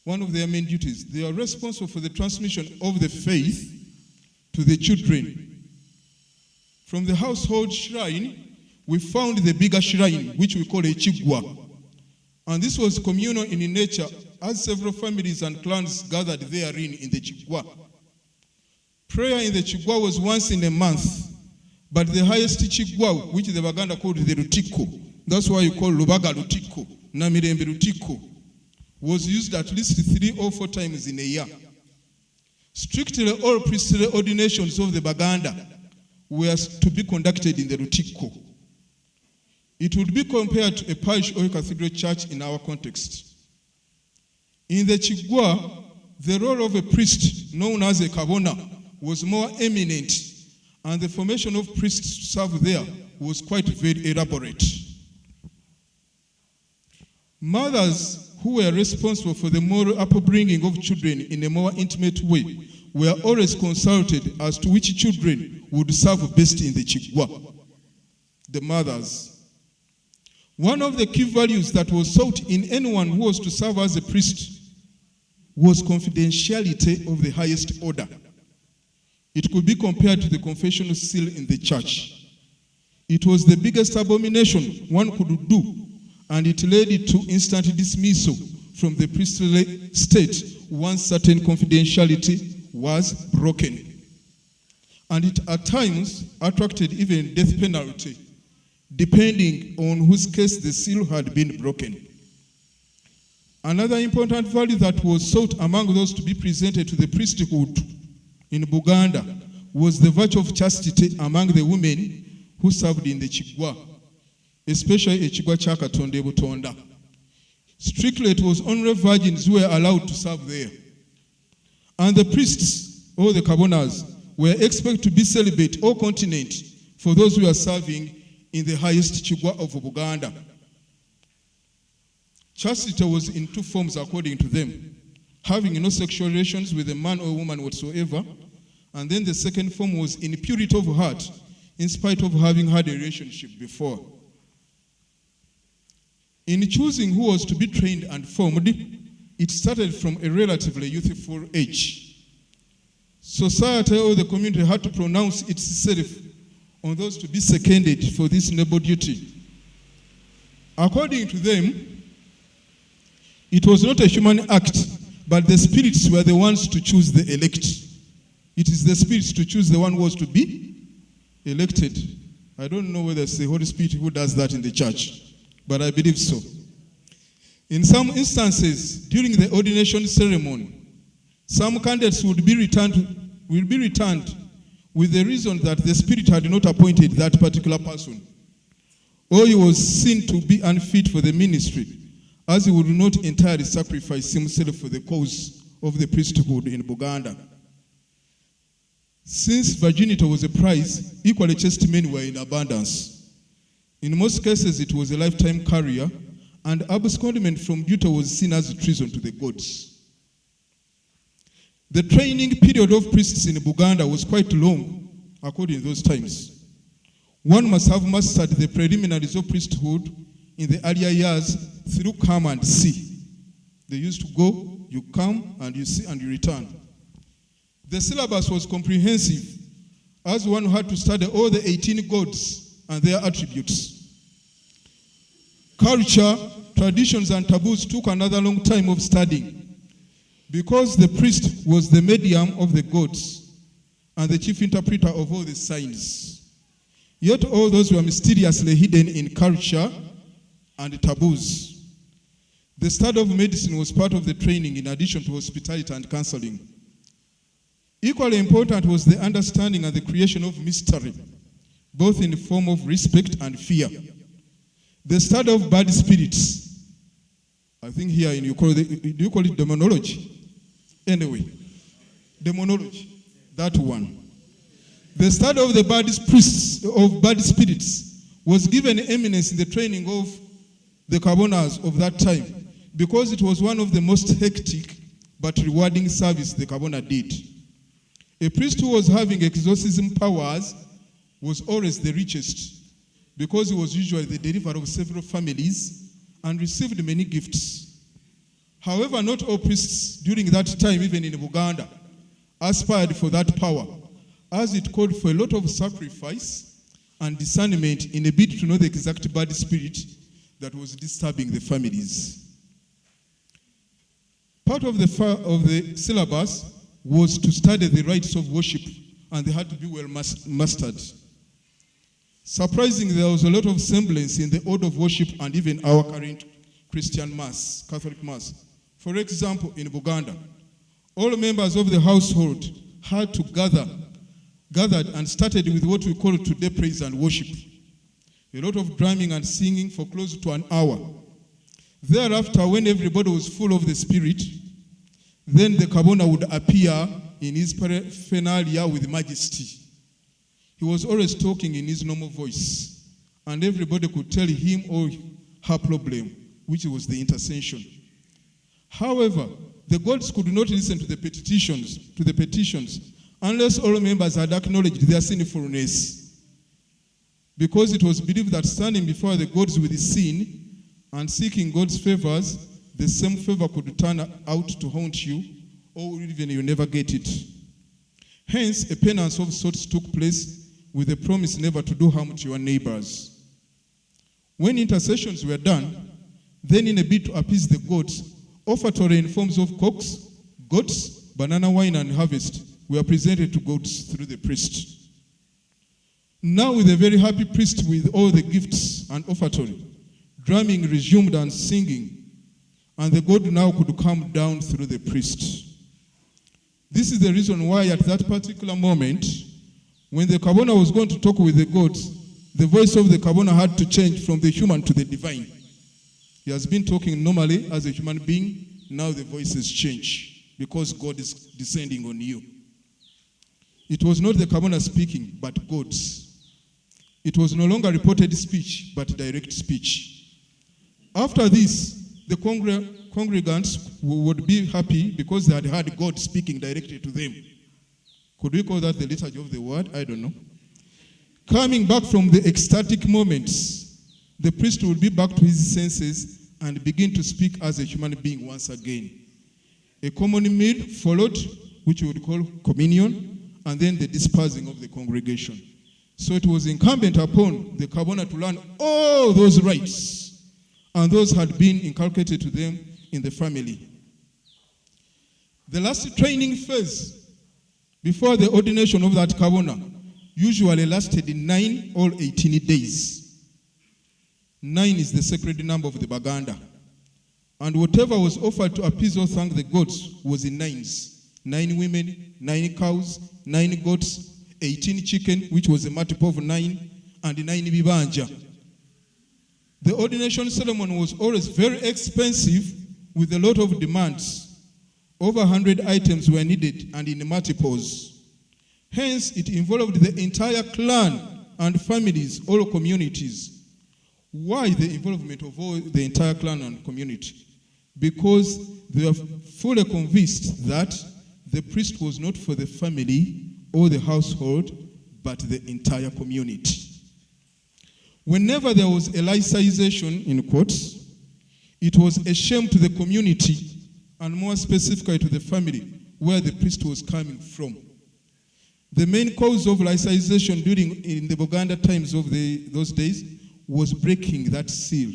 one of their main duties, they are responsible for the transmission of the faith to the children. From the household shrine, we found the bigger shrine, which we call a chigwa. And this was communal in nature, as several families and clans gathered therein in the chigwa. Prayer in the chigwa was once in a month, but the highest chigwa, which the Baganda called the Rutiko, that's why you call Lubaga Rutiko, Namirembe Rutiko, was used at least 3 or 4 times in a year. Strictly all priestly ordinations of the Baganda were to be conducted in the Rutiko. It would be compared to a parish or a cathedral church in our context. In the Chigwa, the role of a priest, known as a kabona, was more eminent, and the formation of priests to serve there was quite very elaborate. Mothers who were responsible for the moral upbringing of children in a more intimate way were always consulted as to which children would serve best in the Ggaba, the mothers. One of the key values that was sought in anyone who was to serve as a priest was confidentiality of the highest order. It could be compared to the confessional seal in the church. It was the biggest abomination one could do, and it led to instant dismissal from the priestly state once certain confidentiality was broken. And it at times attracted even death penalty, depending on whose case the seal had been broken. Another important value that was sought among those to be presented to the priesthood in Buganda was the virtue of chastity among the women who served in the Ggaba, especially a Ggaba cha Katonda Butonda. Strictly, it was only virgins who were allowed to serve there. And the priests, or the kabonas, were expected to be celibate or continent for those who are serving in the highest Ggaba of Buganda. Chastity was in two forms according to them: having no sexual relations with a man or woman whatsoever, and then the second form was in purity of heart, in spite of having had a relationship before. In choosing who was to be trained and formed, it started from a relatively youthful age. Society or the community had to pronounce itself on those to be seconded for this noble duty. According to them, it was not a human act, but the spirits were the ones to choose the elect. It is the spirits to choose the one who was to be elected. I don't know whether it's the Holy Spirit who does that in the church, but I believe so. In some instances, during the ordination ceremony, some candidates will be returned with the reason that the Spirit had not appointed that particular person, or he was seen to be unfit for the ministry, as he would not entirely sacrifice himself for the cause of the priesthood in Buganda. Since virginity was a prize, equally chaste men were in abundance. In most cases, it was a lifetime career, and abscondment from duty was seen as treason to the gods. The training period of priests in Buganda was quite long, according to those times. One must have mastered the preliminaries of priesthood in the earlier years through come and see. They used to go, you come, and you see, and you return. The syllabus was comprehensive, as one had to study all the 18 gods and their attributes. Culture, traditions, and taboos took another long time of studying, because the priest was the medium of the gods and the chief interpreter of all the signs. Yet all those were mysteriously hidden in culture and taboos. The study of medicine was part of the training in addition to hospitality and counseling. Equally important was the understanding and the creation of mystery, both in the form of respect and fear. The study of bad spirits, I think here do you call it demonology? Anyway, demonology, that one. The study of the bad spirits was given eminence in the training of the Kabonas of that time, because it was one of the most hectic but rewarding service the Kabona did. A priest who was having exorcism powers was always the richest, because he was usually the deliverer of several families and received many gifts. However, not all priests during that time, even in Buganda, aspired for that power, as it called for a lot of sacrifice and discernment in a bid to know the exact bad spirit that was disturbing the families. Part of the syllabus was to study the rites of worship, and they had to be well mastered. Surprisingly, there was a lot of semblance in the order of worship and even our current Christian Mass, Catholic Mass. For example, in Buganda, all members of the household had to gathered and started with what we call today praise and worship. A lot of drumming and singing for close to an hour. Thereafter, when everybody was full of the Spirit, then the Kabona would appear in his paraphernalia with majesty. He was always talking in his normal voice. and everybody could tell him or her problem, which was the intercession. However, the gods could not listen to the petitions, unless all members had acknowledged their sinfulness. Because it was believed that standing before the gods with sin and seeking God's favors, the same favor could turn out to haunt you, or even you never get it. Hence, a penance of sorts took place with a promise never to do harm to your neighbors. When intercessions were done, then in a bid to appease the gods, offertory in forms of cocks, goats, banana wine, and harvest were presented to gods through the priest. Now with a very happy priest with all the gifts and offertory, drumming resumed and singing, and the god now could come down through the priest. This is the reason why at that particular moment, when the Kabona was going to talk with the gods, the voice of the Kabona had to change from the human to the divine. He has been talking normally as a human being, now the voice has changed because God is descending on you. It was not the Kabona speaking, but God's. It was no longer reported speech, but direct speech. After this, the congregants would be happy because they had heard God speaking directly to them. Could we call that the liturgy of the word? I don't know. Coming back from the ecstatic moments, the priest would be back to his senses and begin to speak as a human being once again. A common meal followed, which we would call communion, and then the dispersing of the congregation. So it was incumbent upon the Kabona to learn all those rites, and those had been inculcated to them in the family. The last training phase before the ordination of that Kabona usually lasted 9 or 18 days. 9 is the sacred number of the Baganda. And whatever was offered to appease or thank the gods was in 9s. 9 women, 9 cows, 9 goats, 18 chicken, which was a multiple of 9, and 9 bibanja. The ordination ceremony was always very expensive with a lot of demands. Over 100 items were needed and in multiples. Hence, it involved the entire clan and families, all communities. Why the involvement of all the entire clan and community? Because they were fully convinced that the priest was not for the family or the household, but the entire community. Whenever there was a laicization, in quotes, it was a shame to the community, and more specifically to the family, where the priest was coming from. The main cause of laicization in the Buganda times of those days was breaking that seal,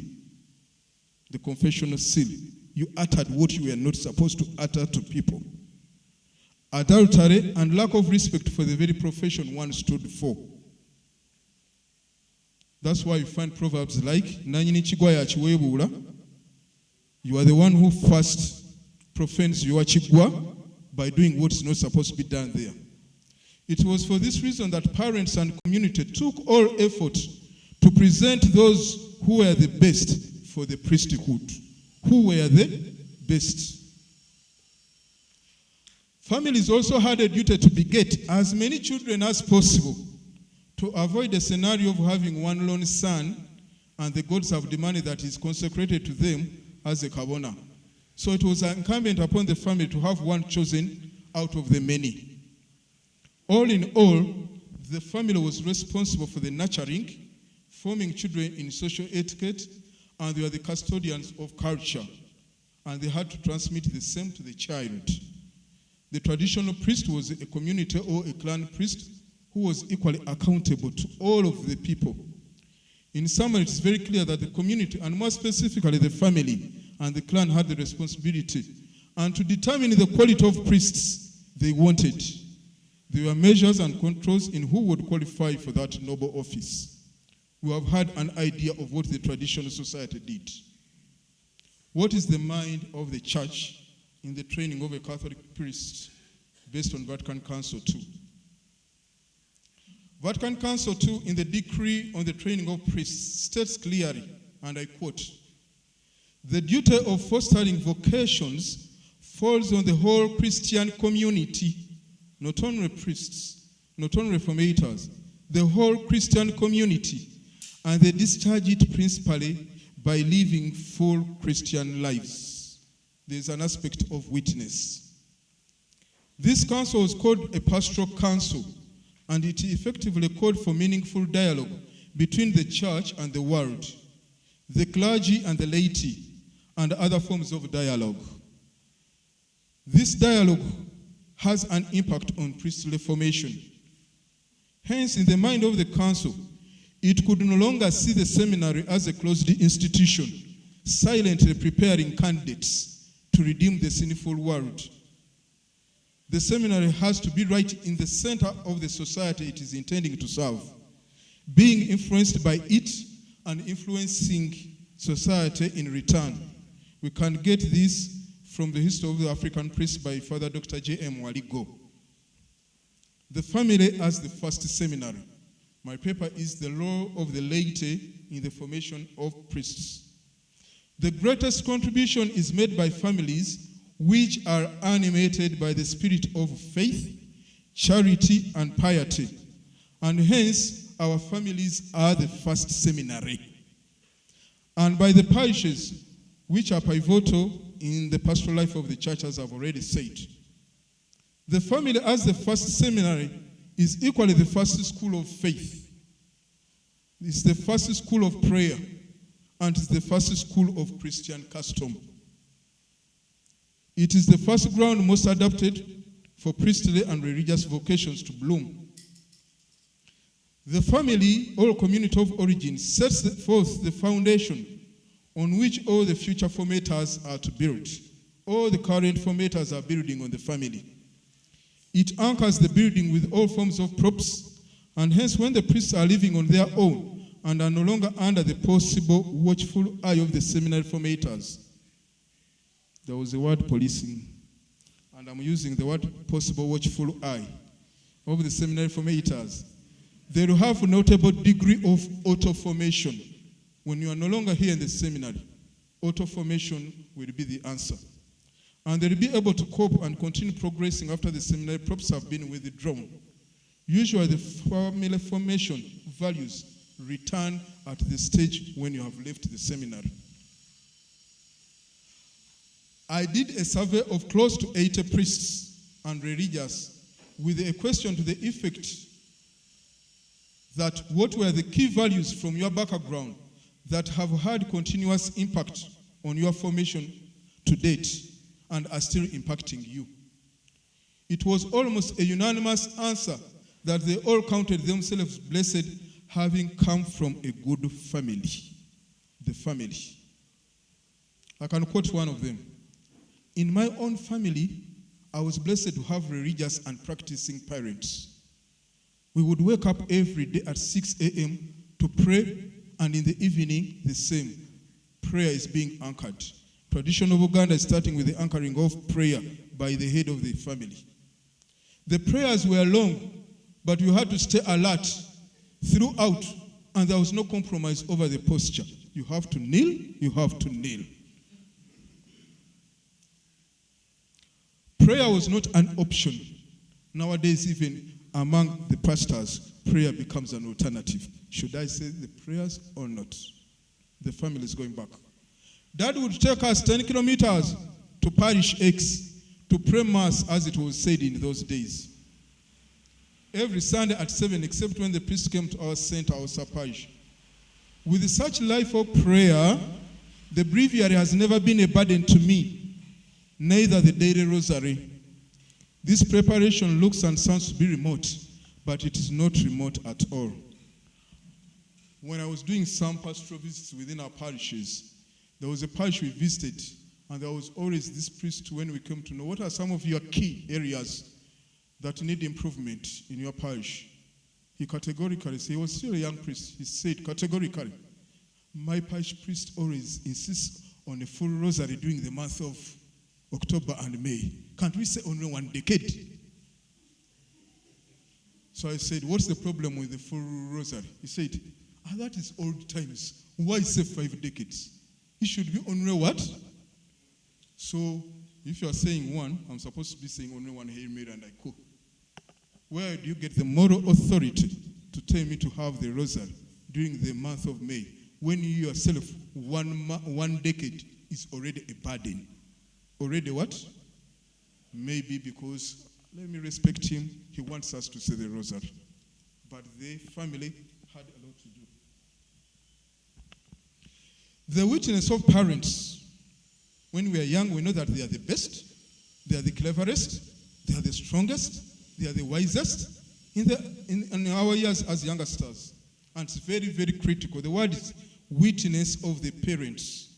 the confessional seal. You uttered what you were not supposed to utter to people. Adultery and lack of respect for the very profession one stood for. That's why you find proverbs like, you are the one who first profanes your chigwa by doing what's not supposed to be done there. It was for this reason that parents and community took all effort to present those who were the best for the priesthood. Who were the best? Families also had a duty to beget as many children as possible to avoid a scenario of having one lone son, and the gods have demanded that is consecrated to them as a Kabona. So it was incumbent upon the family to have one chosen out of the many. All in all, the family was responsible for the nurturing, forming children in social etiquette, and they were the custodians of culture, and they had to transmit the same to the child. The traditional priest was a community or a clan priest who was equally accountable to all of the people. In summary, it is very clear that the community, and more specifically the family and the clan, had the responsibility. And to determine the quality of priests they wanted, there were measures and controls in who would qualify for that noble office. We have had an idea of what the traditional society did. What is the mind of the church in the training of a Catholic priest based on Vatican Council II? Vatican Council II, in the decree on the training of priests, states clearly, and I quote, "The duty of fostering vocations falls on the whole Christian community," not only priests, not only reformators, the whole Christian community, and they discharge it principally by living full Christian lives. There's an aspect of witness. This council was called a pastoral council, and it effectively called for meaningful dialogue between the church and the world, the clergy and the laity, and other forms of dialogue. This dialogue has an impact on priestly formation. Hence, in the mind of the council, it could no longer see the seminary as a closed institution, silently preparing candidates to redeem the sinful world. The seminary has to be right in the center of the society it is intending to serve, being influenced by it and influencing society in return. We can get this from the history of the African priest by Father Dr. J.M. Waligo. The family as the first seminary. My paper is The Role of the Laity in the Formation of Priests. The greatest contribution is made by families which are animated by the spirit of faith, charity, and piety. And hence, our families are the first seminary. And by the parishes, which are pivotal in the pastoral life of the church, as I've already said. The family as the first seminary is equally the first school of faith. It's the first school of prayer, and it's the first school of Christian custom. It is the first ground most adapted for priestly and religious vocations to bloom. The family or community of origin sets forth the foundation on which all the future formators are to build. All the current formators are building on the family. It anchors the building with all forms of props, and hence when the priests are living on their own and are no longer under the possible watchful eye of the seminary formators. There was a word policing, and I'm using the word possible watchful eye of the seminary formators. They will have a notable degree of auto-formation. When you are no longer here in the seminary, auto-formation will be the answer. And they will be able to cope and continue progressing after the seminary props have been withdrawn. Usually the family formation values return at the stage when you have left the seminary. I did a survey of close to 80 priests and religious with a question to the effect that what were the key values from your background that have had continuous impact on your formation to date and are still impacting you. It was almost a unanimous answer that they all counted themselves blessed having come from a good family. The family. I can quote one of them. In my own family, I was blessed to have religious and practicing parents. We would wake up every day at 6 a.m. to pray, and in the evening, the same. Prayer is being anchored. Tradition of Uganda is starting with the anchoring of prayer by the head of the family. The prayers were long, but you had to stay alert throughout, and there was no compromise over the posture. You have to kneel, you have to kneel. Prayer was not an option. Nowadays, even among the pastors, prayer becomes an alternative. Should I say the prayers or not? The family is going back. Dad would take us 10 kilometers to parish X to pray mass, as it was said in those days. Every Sunday at 7, except when the priest came to our center, our parish. With such life of prayer, the breviary has never been a burden to me, neither the daily rosary. This preparation looks and sounds to be remote, but it is not remote at all. When I was doing some pastoral visits within our parishes, there was a parish we visited, and there was always this priest when we came to know what are some of your key areas that need improvement in your parish. He categorically said, he was still a young priest, he said categorically, my parish priest always insists on a full rosary during the month of October and May. Can't we say only one decade? So I said, what's the problem with the full rosary? He said, that is old times. Why say 5 decades? It should be only what? So if you are saying one, I'm supposed to be saying only one Hail Mary and I quote. Where do you get the moral authority to tell me to have the rosary during the month of May, when you yourself, one decade is already a burden. Already what? Maybe because, let me respect him, he wants us to say the rosary. But the family had a lot to do. The witness of parents, when we are young, we know that they are the best, they are the cleverest, they are the strongest, they are the wisest in our years as youngsters. And it's very, very critical. The word is witness of the parents.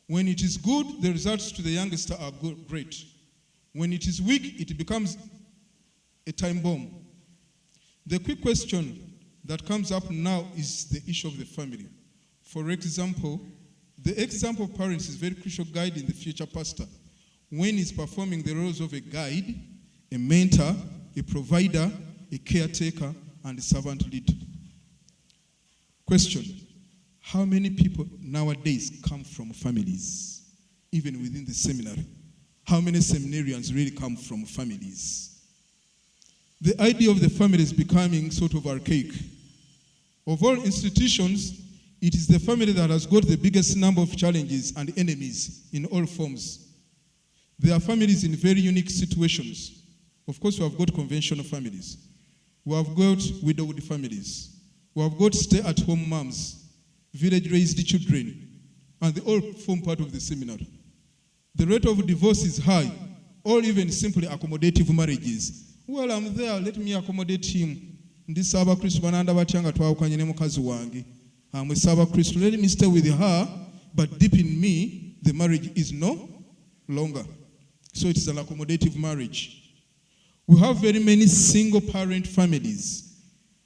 When it is good, the results to the youngster are good, great. When it is weak, it becomes a time bomb. The quick question that comes up now is the issue of the family. For example, the example of parents is a very crucial guide in the future pastor when he's performing the roles of a guide, a mentor, a provider, a caretaker, and a servant leader. Question: how many people nowadays come from families, even within the seminary? How many seminarians really come from families? The idea of the family is becoming sort of archaic. Of all institutions, it is the family that has got the biggest number of challenges and enemies in all forms. There are families in very unique situations. Of course, we have got conventional families. We have got widowed families. We have got stay-at-home moms, village-raised children, and they all form part of the seminary. The rate of divorce is high, or even simply accommodative marriages. Well, I'm there, let me accommodate him. Ndisaba Kristo bananda batyanga twawukanye ne mukazi wange. Amwesaba Kristo, let me stay with her, but deep in me, the marriage is no longer. So it is an accommodative marriage. We have very many single-parent families.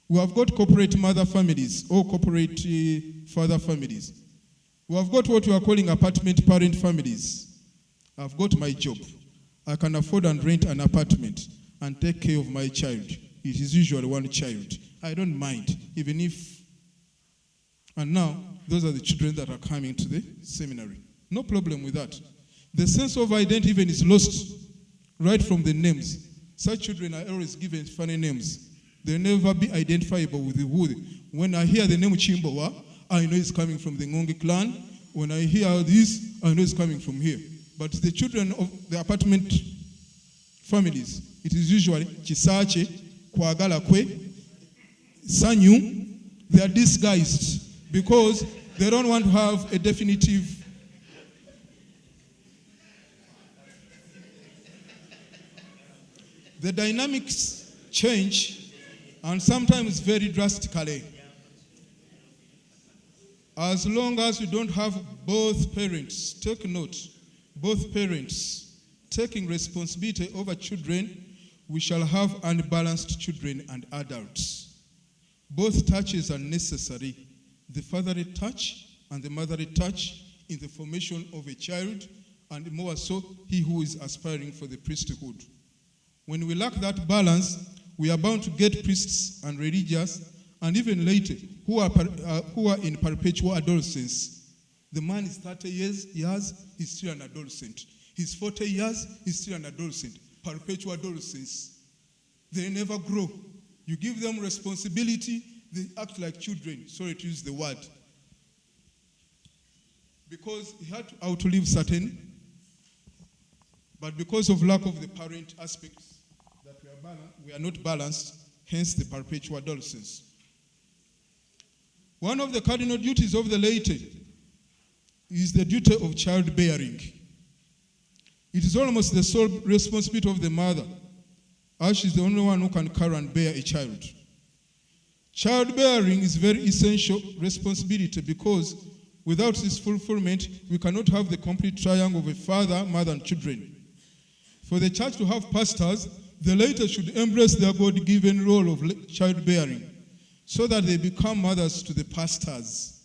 We have got corporate mother families or corporate father families. We have got what we are calling apartment parent families. I've got my job. I can afford and rent an apartment and take care of my child. It is usually one child. I don't mind, even if... And now, those are the children that are coming to the seminary. No problem with that. The sense of identity even is lost right from the names. Such children are always given funny names. They'll never be identifiable with the wood. When I hear the name Chimbowa, I know it's coming from the Ngongi clan. When I hear this, I know it's coming from here. But the children of the apartment families, it is usually Chisache, Kwagala Kwe, Sanyu. They are disguised because they don't want to have a definitive. The dynamics change, and sometimes very drastically. As long as we don't have both parents, take note, both parents taking responsibility over children, we shall have unbalanced children and adults. Both touches are necessary, the fatherly touch and the motherly touch in the formation of a child, and more so, he who is aspiring for the priesthood. When we lack that balance, we are bound to get priests and religious, and even later, who are in perpetual adolescence. The man is 30 years, he's still an adolescent. He's 40 years, he's still an adolescent. Perpetual adolescence. They never grow. You give them responsibility, they act like children. Sorry to use the word. Because he had to outlive certain, but because of lack of the parent aspects, that we are not balanced, hence the perpetual adolescence. One of the cardinal duties of the laity is the duty of childbearing. It is almost the sole responsibility of the mother, as she is the only one who can carry and bear a child. Childbearing is very essential responsibility because without this fulfillment, we cannot have the complete triangle of a father, mother, and children. For the church to have pastors, the laity should embrace their God-given role of childbearing so that they become mothers to the pastors.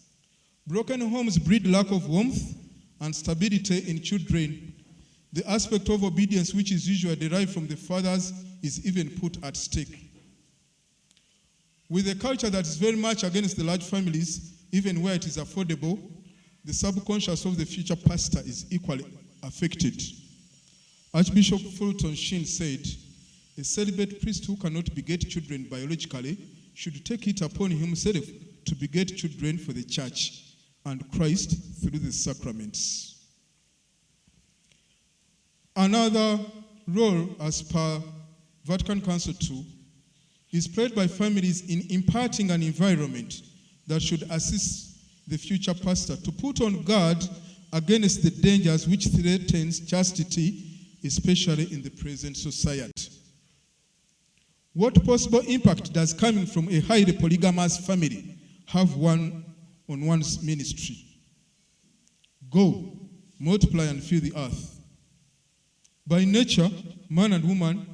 Broken homes breed lack of warmth and stability in children. The aspect of obedience, which is usually derived from the fathers, is even put at stake. With a culture that is very much against the large families, even where it is affordable, the subconscious of the future pastor is equally affected. Archbishop Fulton Sheen said, "A celibate priest who cannot beget children biologically should take it upon himself to beget children for the church and Christ through the sacraments. Another role as per Vatican Council II is played by families in imparting an environment that should assist the future pastor to put on guard against the dangers which threatens chastity, especially in the present society. What possible impact does coming from a highly polygamous family have on one's ministry? Go, multiply and fill the earth. By nature, man and woman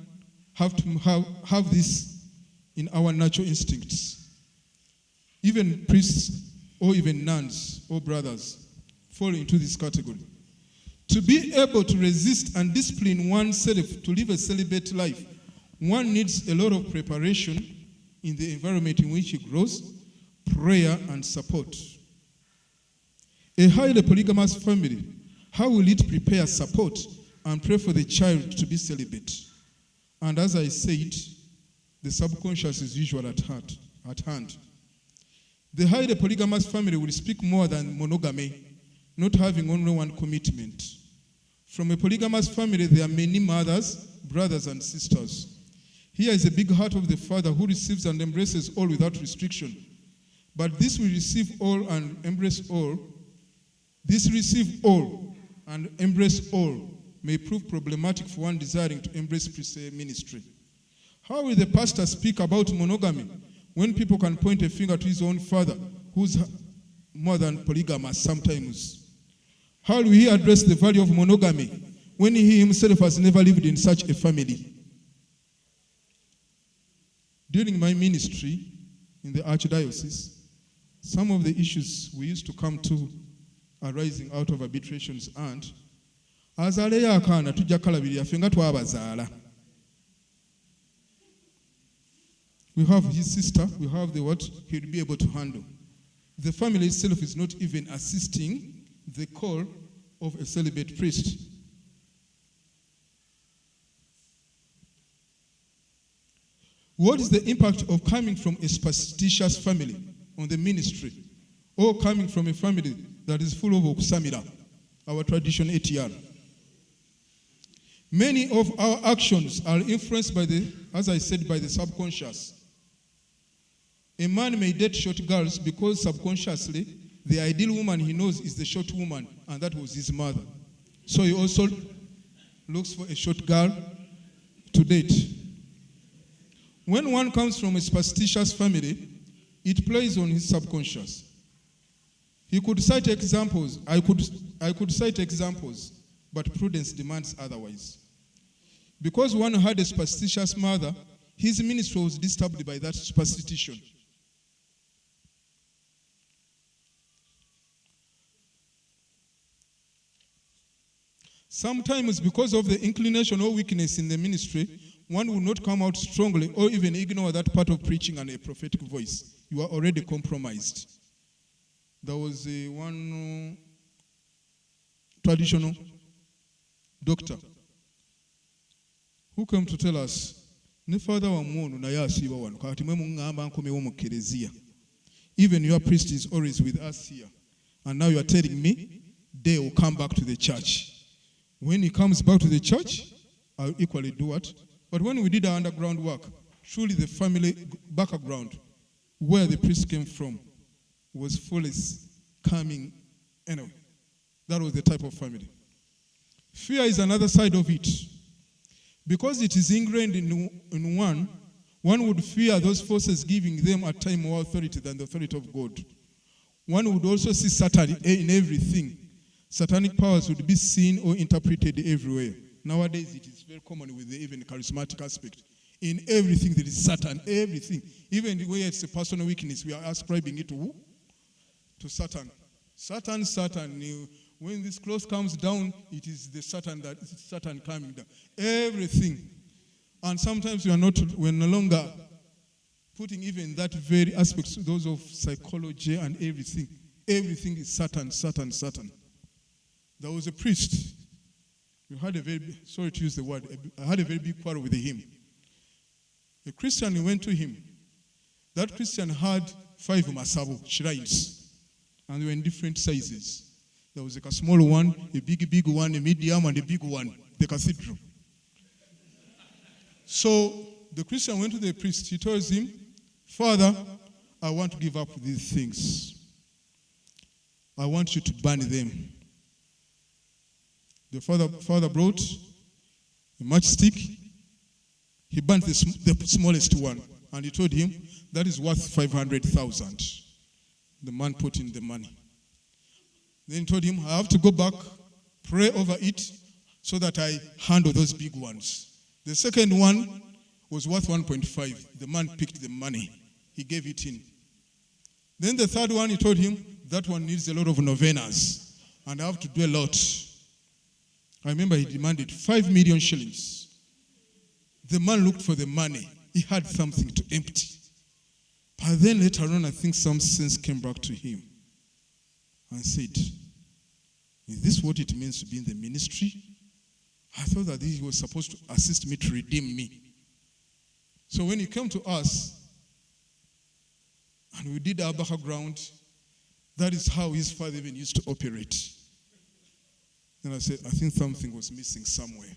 have to have this in our natural instincts. Even priests or even nuns or brothers fall into this category. To be able to resist and discipline oneself to live a celibate life, one needs a lot of preparation in the environment in which he grows, prayer and support. A highly polygamous family, how will it prepare support and pray for the child to be celibate? And as I said, the subconscious is usually at hand. The highly polygamous family will speak more than monogamy, not having only one commitment. From a polygamous family, there are many mothers, brothers, and sisters. Here is a big heart of the Father who receives and embraces all without restriction. But this will receive all and embrace all. This receive all and embrace all may prove problematic for one desiring to embrace priestly ministry. How will the pastor speak about monogamy when people can point a finger to his own father, who's more than polygamous sometimes? How will he address the value of monogamy when he himself has never lived in such a family? During my ministry in the Archdiocese, some of the issues we used to come to arising out of arbitrations and azaleyo akaana tujja kalabirira ffe nga twabazaala. We have his sister, we have the what he'll be able to handle. The family itself is not even assisting the call of a celibate priest. What is the impact of coming from a superstitious family on the ministry, or coming from a family that is full of okusamira, our tradition ATR? Many of our actions are influenced by as I said, by the subconscious. A man may date short girls because subconsciously the ideal woman he knows is the short woman, and that was his mother. So he also looks for a short girl to date. When one comes from a superstitious family, it plays on his subconscious. He could cite examples. I could cite examples, but prudence demands otherwise. Because one had a superstitious mother, his ministry was disturbed by that superstition. Sometimes, because of the inclination or weakness in the ministry, one will not come out strongly or even ignore that part of preaching and a prophetic voice. You are already compromised. There was one traditional doctor who came to tell us, ne father wa mwono na ya asiba wano, kati mwe mungamba nkomewo mu kereziya. Even your priest is always with us here. And now you are telling me they will come back to the church. When he comes back to the church, I'll equally do what? But when we did our underground work, surely the family background, where the priest came from, was fully coming anyway. That was the type of family. Fear is another side of it. Because it is ingrained in one would fear those forces giving them a time more authority than the authority of God. One would also see Satan in everything. Satanic powers would be seen or interpreted everywhere. Nowadays, it is very common with the even charismatic aspect. In everything, there is Satan, everything. Even where it's a personal weakness, we are ascribing it to who? To Satan. Satan. When this cloth comes down, it is the Satan coming down. Everything. And sometimes we're no longer putting even that very aspects, those of psychology and everything. Everything is Satan. There was a priest. I had a very big quarrel with him. A Christian went to him. That Christian had 5 masabu shrines, and they were in different sizes. There was like a small one, a big one, a medium, and a big one, the cathedral. So the Christian went to the priest. He tells him, Father, I want to give up these things. I want you to burn them. The father brought a matchstick. He burnt the smallest one, and he told him, that is worth 500,000. The man put in the money. Then he told him, I have to go back, pray over it, so that I handle those big ones. The second one was worth 1.5. The man picked the money. He gave it in. Then the third one, he told him, that one needs a lot of novenas, and I have to do a lot. I remember he demanded 5 million shillings. The man looked for the money. He had something to empty. But then later on, I think some sense came back to him and said, is this what it means to be in the ministry? I thought that he was supposed to assist me to redeem me. So when he came to us, and we did our background, that is how his father even used to operate. Then I said, I think something was missing somewhere.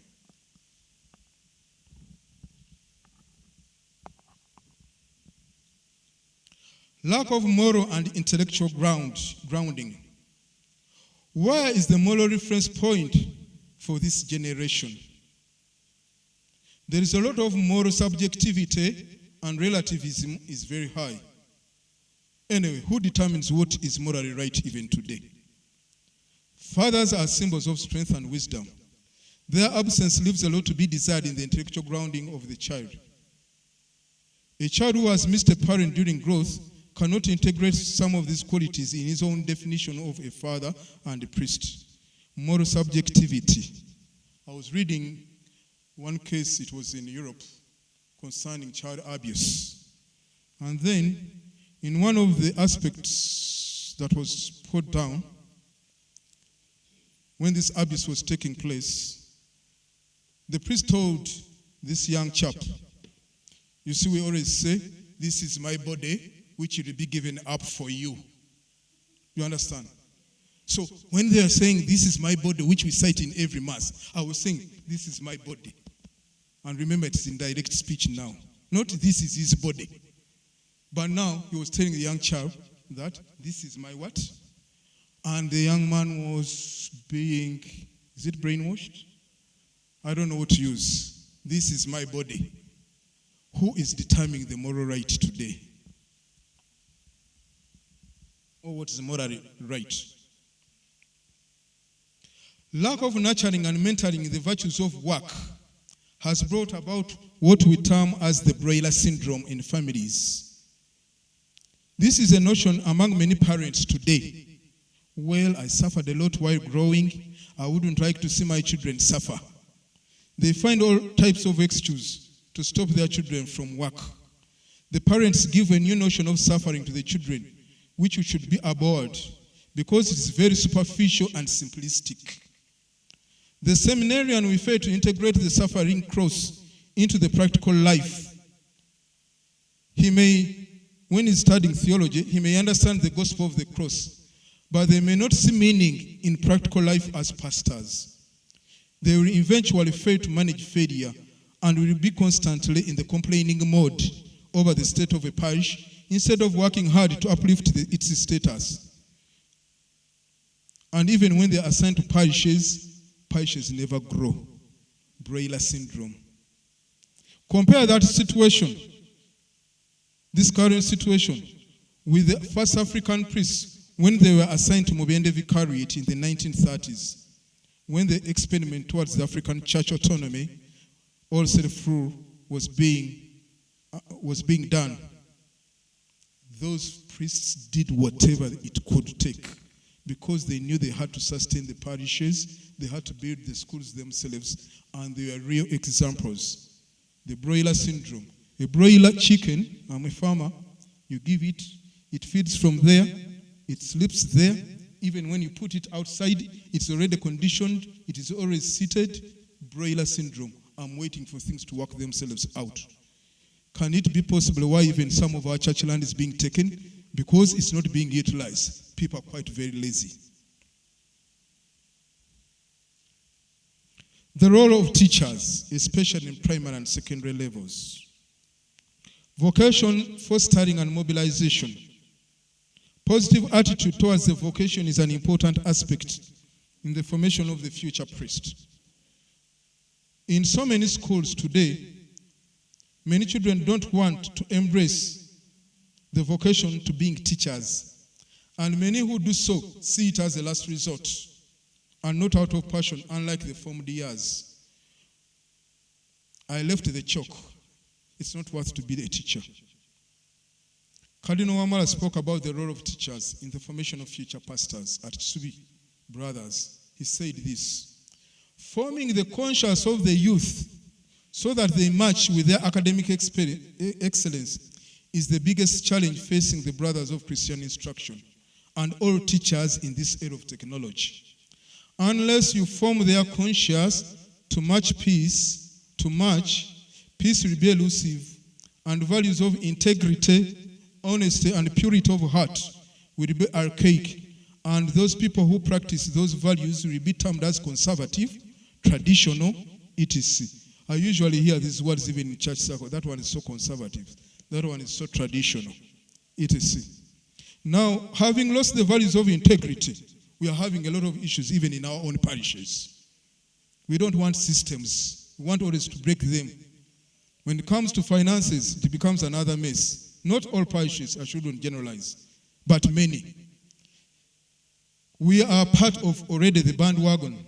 Lack of moral and intellectual grounding. Where is the moral reference point for this generation? There is a lot of moral subjectivity, and relativism is very high. Anyway, who determines what is morally right even today? Fathers are symbols of strength and wisdom. Their absence leaves a lot to be desired in the intellectual grounding of the child. A child who has missed a parent during growth cannot integrate some of these qualities in his own definition of a father and a priest. Moral subjectivity. I was reading one case, it was in Europe, concerning child abuse. And then, in one of the aspects that was put down, when this abuse was taking place, the priest told this young chap, you see, we always say, this is my body, which will be given up for you. You understand? So when they are saying, this is my body, which we cite in every mass, I was saying, this is my body. And remember, it's in direct speech now. Not this is his body. But now, he was telling the young child that this is my what? And the young man was being, is it brainwashed? I don't know what to use. This is my body. Who is determining the moral right today? Or what is morally right? Lack of nurturing and mentoring the virtues of work has brought about what we term as the broiler syndrome in families. This is a notion among many parents today. Well, I suffered a lot while growing. I wouldn't like to see my children suffer. They find all types of excuses to stop their children from work. The parents give a new notion of suffering to the children, which should be abhorred because it is very superficial and simplistic. The seminarian will fail to integrate the suffering cross into the practical life. He may, when he's studying theology, he may understand the gospel of the cross, but they may not see meaning in practical life as pastors. They will eventually fail to manage failure and will be constantly in the complaining mode over the state of a parish instead of working hard to uplift its status. And even when they are assigned to parishes never grow. Broiler syndrome. Compare that situation, this current situation, with the first African priests when they were assigned to Mubende Vicariate in the 1930s, when the experiment towards the African church autonomy, all self-rule, was being done. Those priests did whatever it could take because they knew they had to sustain the parishes, they had to build the schools themselves, and they were real examples. The broiler syndrome. A broiler chicken, I'm a farmer, you give it, it feeds from there, it sleeps there. Even when you put it outside, it's already conditioned, it is always seated. Broiler syndrome. I'm waiting for things to work themselves out. Can it be possible why even some of our church land is being taken because it's not being utilized. People are quite very lazy. The role of teachers, especially in primary and secondary levels. Vocation, fostering and mobilization. Positive attitude towards the vocation is an important aspect in the formation of the future priest. In so many schools today, many children don't want to embrace the vocation to being teachers. And many who do so see it as a last resort and not out of passion, unlike the formed years. I left the chalk. It's not worth to be a teacher. Cardinal Wamala spoke about the role of teachers in the formation of future pastors at Subi Brothers. He said this: forming the conscience of the youth so that they match with their academic excellence is the biggest challenge facing the brothers of Christian instruction and all teachers in this era of technology. Unless you form their conscience to match peace will be elusive, and values of integrity, honesty, and purity of heart will be archaic, and those people who practice those values will be termed as conservative, traditional, etc. I usually hear these words even in church circle. That one is so conservative. That one is so traditional, etc. Now, having lost the values of integrity, we are having a lot of issues even in our own parishes. We don't want systems. We want always to break them. When it comes to finances, it becomes another mess. Not all parishes, I shouldn't generalize, but many. We are part of already the bandwagon.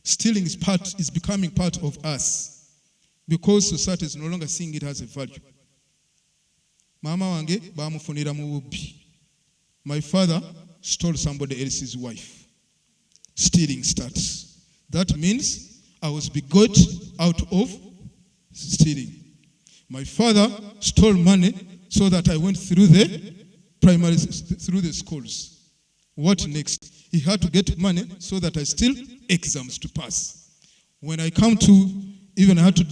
Stealing is becoming part of us because society is no longer seeing it as a value. Mama wange bamufunira mu bubbi. My father stole somebody else's wife. Stealing starts. That means I was begot out of stealing. My father stole money so that I went through the schools. What next? He had to get money so that I steal exams to pass. When I come to, even I had to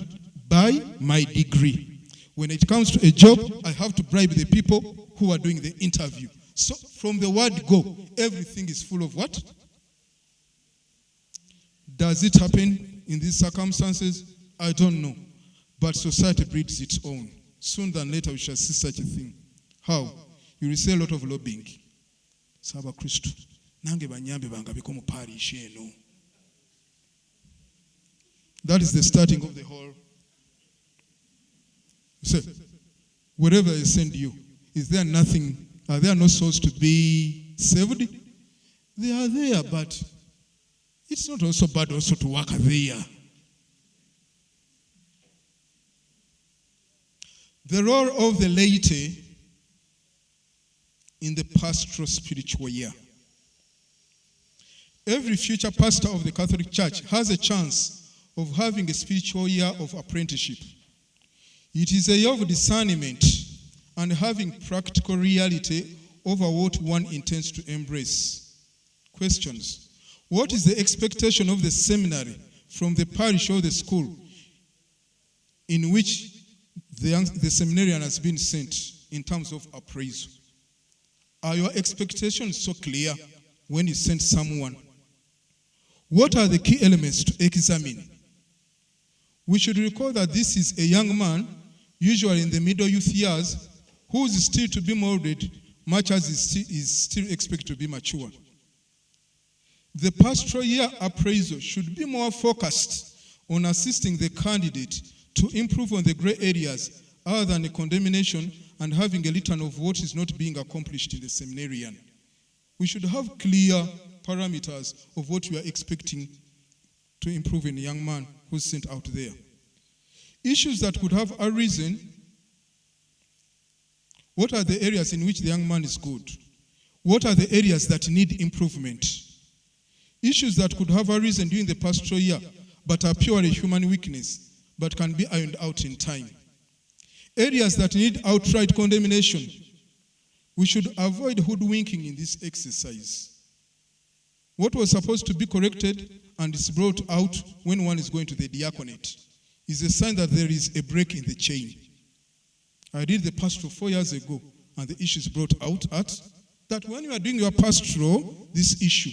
buy my degree. When it comes to a job, I have to bribe the people who are doing the interview. So from the word go, everything is full of what? Does it happen in these circumstances? I don't know. But society breeds its own. Sooner than later, we shall see such a thing. How? You will see a lot of lobbying. Saba Christo. Nange banyambe banga bikomu parish eno. That is the starting of the whole. So, wherever I send you, is there nothing? Are there no souls to be saved? They are there, but it's not also bad also to work there. The role of the laity in the pastoral spiritual year. Every future pastor of the Catholic Church has a chance of having a spiritual year of apprenticeship. It is a year of discernment and having practical reality over what one intends to embrace. Questions. What is the expectation of the seminary from the parish or the school in which the seminarian has been sent in terms of appraisal? Are your expectations so clear when you send someone? What are the key elements to examine? We should recall that this is a young man, usually in the middle youth years, who is still to be molded much as is still expected to be mature. The pastoral year appraisal should be more focused on assisting the candidate to improve on the gray areas other than a condemnation and having a litany of what is not being accomplished in the seminarian. We should have clear parameters of what we are expecting to improve in a young man who's sent out there. Issues that could have arisen. What are the areas in which the young man is good? What are the areas that need improvement? Issues that could have arisen during the pastoral year but are purely human weakness but can be ironed out in time. Areas that need outright condemnation. We should avoid hoodwinking in this exercise. What was supposed to be corrected and is brought out when one is going to the diaconate is a sign that there is a break in the chain. I did the pastoral 4 years ago, and the issues brought out at, that when you are doing your pastoral, this issue,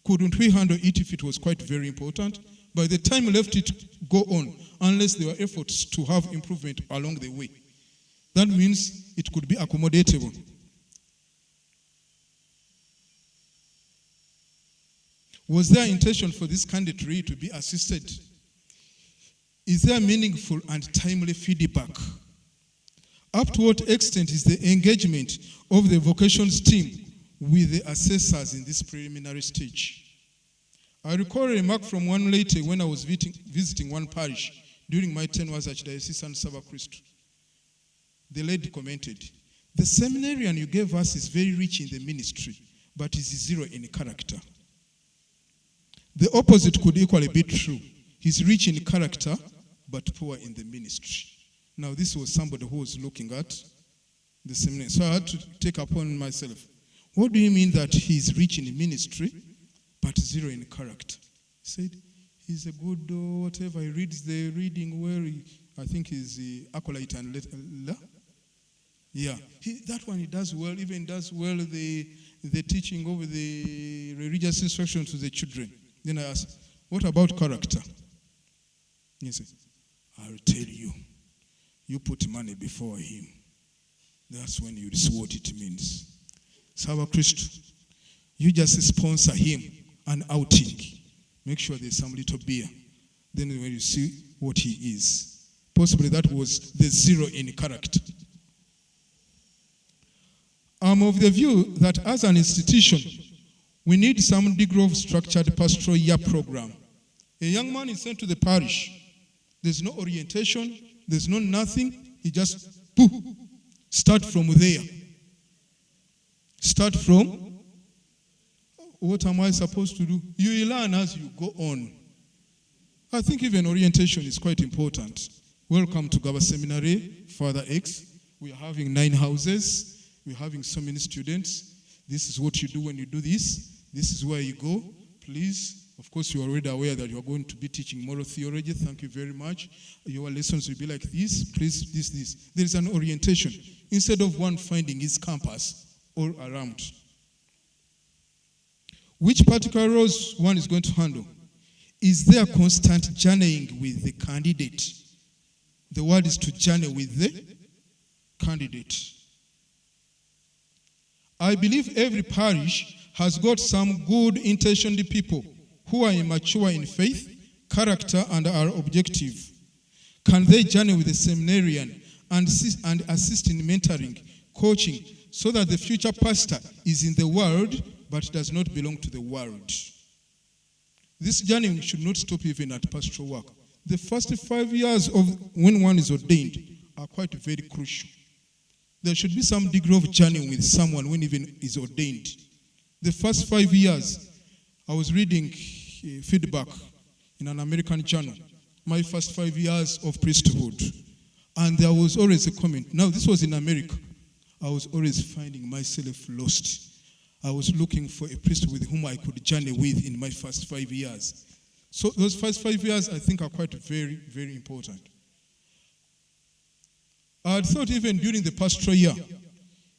couldn't we handle it if it was quite very important? By the time we left it go on, unless there were efforts to have improvement along the way. That means it could be accommodatable. Was there intention for this candidate to be assisted? Is there meaningful and timely feedback? Up to what extent is the engagement of the vocations team with the assessors in this preliminary stage? I recall a remark from one laity when I was visiting one parish during my tenure as Archdiocesan Sub-Priest. The lady commented, "The seminarian you gave us is very rich in the ministry, but is zero in character." The opposite could equally be true. He's rich in character, but poor in the ministry. Now, this was somebody who was looking at the seminary. So I had to take upon myself, what do you mean that he's rich in ministry, but zero in character? He said, he's a good whatever. He reads the reading well. I think he's the acolyte and yeah. That one he does well, even does well the teaching of the religious instruction to the children. Then I asked, what about character? He said, I'll tell you, you put money before him. That's when you see what it means. Sub-Priest, you just sponsor him an outing. Make sure there's some little beer. Then when you see what he is. Possibly that was the zero in character. I'm of the view that as an institution, we need some degree of structured pastoral year program. A young man is sent to the parish. There's no orientation. There's no nothing. He just, start from there. Start from, what am I supposed to do? You learn as you go on. I think even orientation is quite important. Welcome to Ggaba Seminary, Father X. We are having 9 houses. We're having so many students. This is what you do when you do this. This is where you go. Please, of course, you're already aware that you're going to be teaching moral theology. Thank you very much. Your lessons will be like this. Please, this. There is an orientation. Instead of one finding his campus all around. Which particular roles one is going to handle? Is there constant journeying with the candidate? The word is to journey with the candidate. I believe every parish has got some good intentioned people who are immature in faith, character, and are objective. Can they journey with the seminarian and assist in mentoring, coaching, so that the future pastor is in the world but does not belong to the world? This journey should not stop even at pastoral work. The first 5 years of when one is ordained are quite very crucial. There should be some degree of journeying with someone when even is ordained. The first 5 years, I was reading feedback in an American journal, my first 5 years of priesthood. And there was always a comment. Now, this was in America. I was always finding myself lost. I was looking for a priest with whom I could journey with in my first 5 years. So those first 5 years, I think, are quite very, very important. I had thought even during the pastoral year,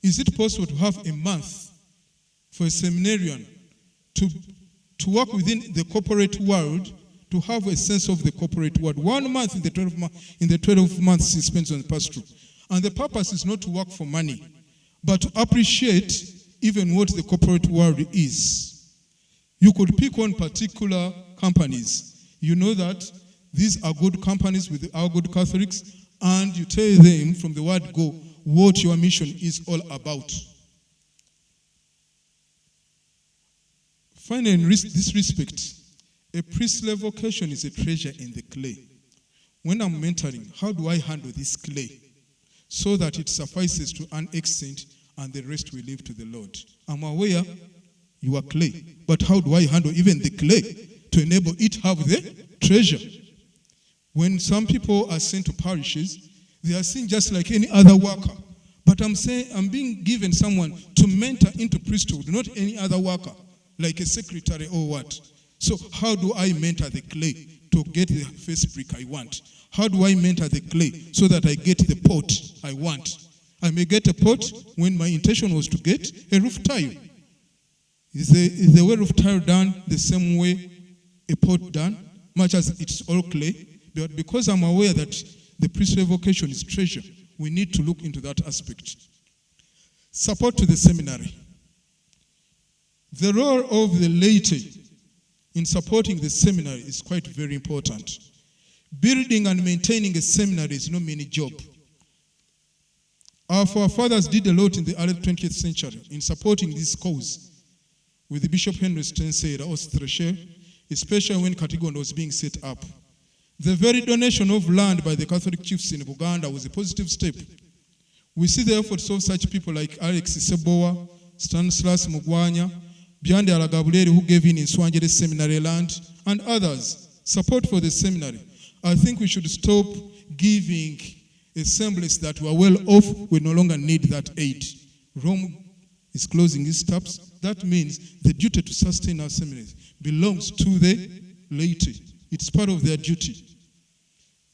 is it possible to have a month for a seminarian to work within the corporate world, to have a sense of the corporate world? 1 month in the 12 months he spends on the pastoral. And the purpose is not to work for money, but to appreciate even what the corporate world is. You could pick on particular companies. You know that these are good companies with our good Catholics, and you tell them from the word go what your mission is all about. Finally, in this respect, a priestly vocation is a treasure in the clay. When I'm mentoring, how do I handle this clay so that it suffices to an extent and the rest we leave to the Lord? I'm aware you are clay, but how do I handle even the clay to enable it to have the treasure? When some people are sent to parishes, they are seen just like any other worker. But I'm saying I'm being given someone to mentor into priesthood, not any other worker, like a secretary or what. So how do I mentor the clay to get the first brick I want? How do I mentor the clay so that I get the pot I want? I may get a pot when my intention was to get a roof tile. Is the way roof tile done the same way a pot done, much as it's all clay? But because I'm aware that the priestly vocation is treasure, we need to look into that aspect. Support to the seminary. The role of the laity in supporting the seminary is quite very important. Building and maintaining a seminary is no mean job. Our forefathers did a lot in the early 20th century in supporting this cause, with Bishop Henry Stensel, especially when Katigondo was being set up. The very donation of land by the Catholic chiefs in Buganda was a positive step. We see the efforts of such people like Alex Sebowa, Stanislas Mugwanya, Byande Alagabuleri, who gave in Swanjere Seminary land, and others. Support for the seminary. I think we should stop giving a semblance that we are well off. We no longer need that aid. Rome is closing its taps. That means the duty to sustain our seminaries belongs to the laity. It's part of their duty.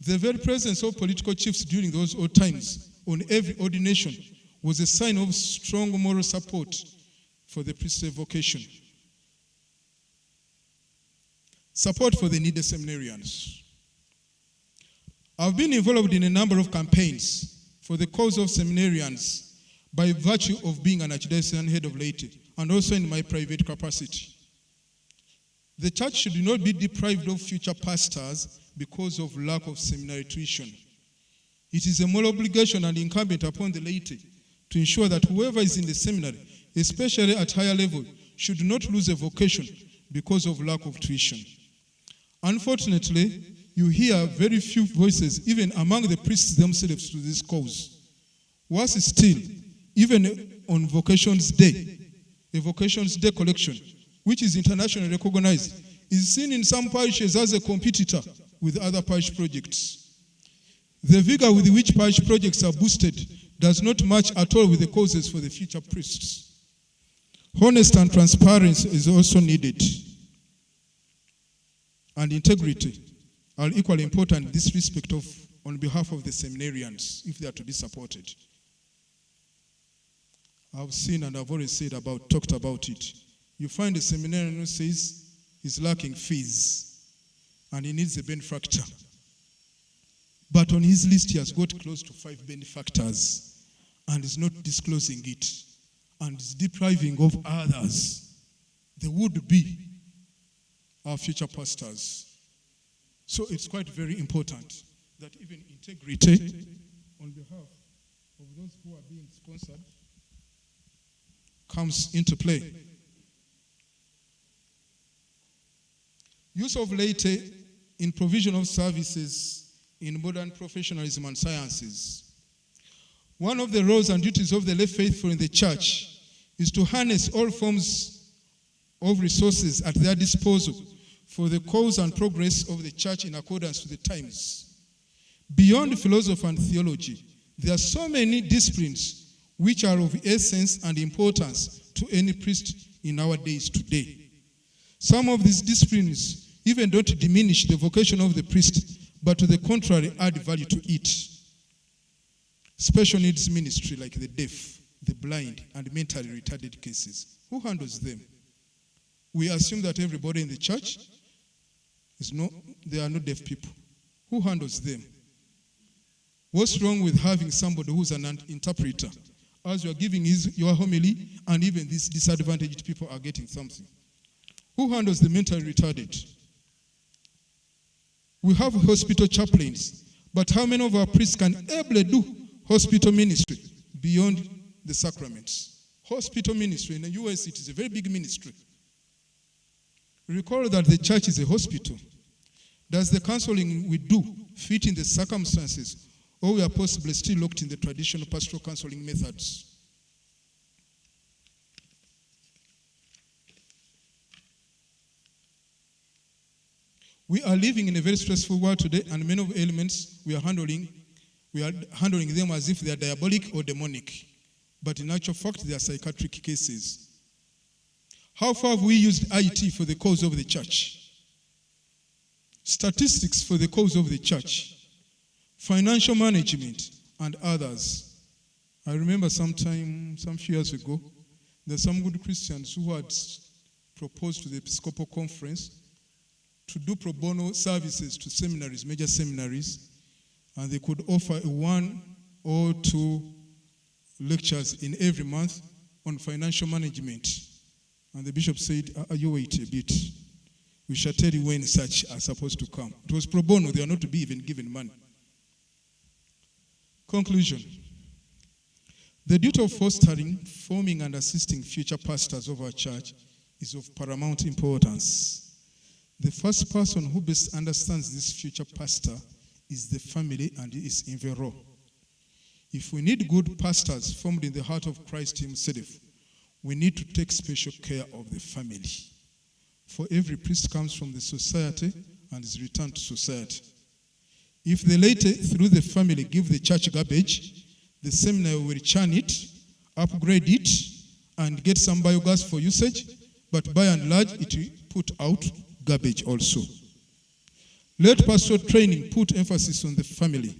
The very presence of political chiefs during those old times on every ordination was a sign of strong moral support for the priestly vocation. Support for the needy seminarians. I've been involved in a number of campaigns for the cause of seminarians by virtue of being an archdiocesan head of laity and also in my private capacity. The church should not be deprived of future pastors because of lack of seminary tuition. It is a moral obligation and incumbent upon the laity to ensure that whoever is in the seminary, especially at higher level, should not lose a vocation because of lack of tuition. Unfortunately, you hear very few voices, even among the priests themselves, to this cause. Worse still, even on Vocations Day, a Vocations Day collection, which is internationally recognized, is seen in some parishes as a competitor with other parish projects. The vigor with which parish projects are boosted does not match at all with the causes for the future priests. Honesty and transparency is also needed. And integrity are equally important in this respect on behalf of the seminarians, if they are to be supported. I've seen and I've already talked about it. You find a seminarian who says he's lacking fees and he needs a benefactor. But on his list, he has got close to 5 benefactors and is not disclosing it and is depriving of others. They would be our future pastors. So it's quite very important that even integrity on behalf of those who are being sponsored comes into play. Use of laity in provision of services in modern professionalism and sciences. One of the roles and duties of the lay faithful in the church is to harness all forms of resources at their disposal for the cause and progress of the church in accordance with the times. Beyond philosophy and theology, there are so many disciplines which are of essence and importance to any priest in our days today. Some of these disciplines even don't diminish the vocation of the priest, but to the contrary, add value to it. Special needs ministry like the deaf, the blind, and mentally retarded cases. Who handles them? We assume that everybody in the church there are no deaf people. Who handles them? What's wrong with having somebody who's an interpreter? As you are giving your homily, and even these disadvantaged people are getting something. Who handles the mentally retarded? We have hospital chaplains, but how many of our priests can ably do hospital ministry beyond the sacraments? Hospital ministry in the US, it is a very big ministry. Recall that the church is a hospital. Does the counseling we do fit in the circumstances, or we are possibly still locked in the traditional pastoral counseling methods? We are living in a very stressful world today, and many of the elements we are handling them as if they are diabolic or demonic. But in actual fact, they are psychiatric cases. How far have we used IT for the cause of the church? Statistics for the cause of the church, financial management, and others. I remember some few years ago, there's some good Christians who had proposed to the Episcopal Conference to do pro bono services to seminaries, major seminaries, and they could offer 1 or 2 lectures in every month on financial management. And the bishop said, you wait a bit. We shall tell you when such are supposed to come. It was pro bono, they are not to be even given money. Conclusion. The duty of fostering, forming, and assisting future pastors of our church is of paramount importance. The first person who best understands this future pastor is the family and its environment. If we need good pastors formed in the heart of Christ himself, we need to take special care of the family. For every priest comes from the society and is returned to society. If the laity through the family give the church garbage, the seminary will churn it, upgrade it, and get some biogas for usage, but by and large, it will put out garbage also. Let pastoral training put emphasis on the family.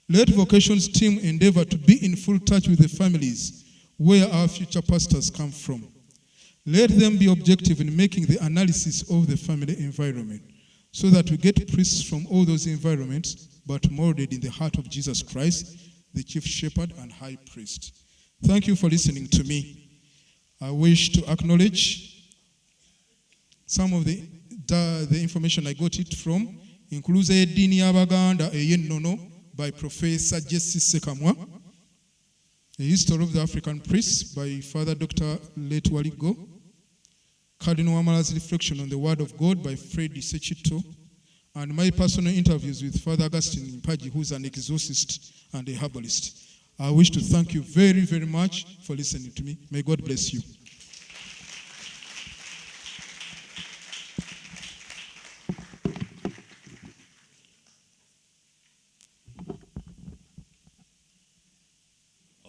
Let vocations team endeavor to be in full touch with the families where our future pastors come from. Let them be objective in making the analysis of the family environment so that we get priests from all those environments, but molded in the heart of Jesus Christ, the chief shepherd and high priest. Thank you for listening to me. I wish to acknowledge some of the information I got it from, includes Edini Abaganda Eyenono by Professor Jesse Sekamwa, A History of the African Priests by Father Dr. Late Waligo, Cardinal Wamala's Reflection on the Word of God by Fred Sechito, and my personal interviews with Father Augustine Mpaji, who's an exorcist and a herbalist. I wish to thank you very, very much for listening to me. May God bless you.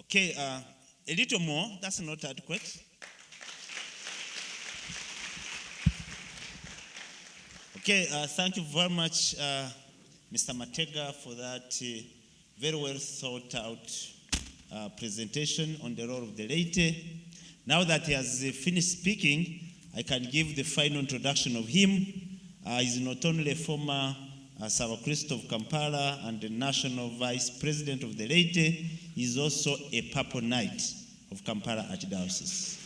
Okay, a little more. That's not adequate. Okay, thank you very much, Mr. Matega, for that very well thought out presentation on the role of the laity. Now that he has finished speaking, I can give the final introduction of him. He's not only a former Savakristo of Kampala and the National Vice President of the laity, he's also a Purple Knight of Kampala Archdiocese.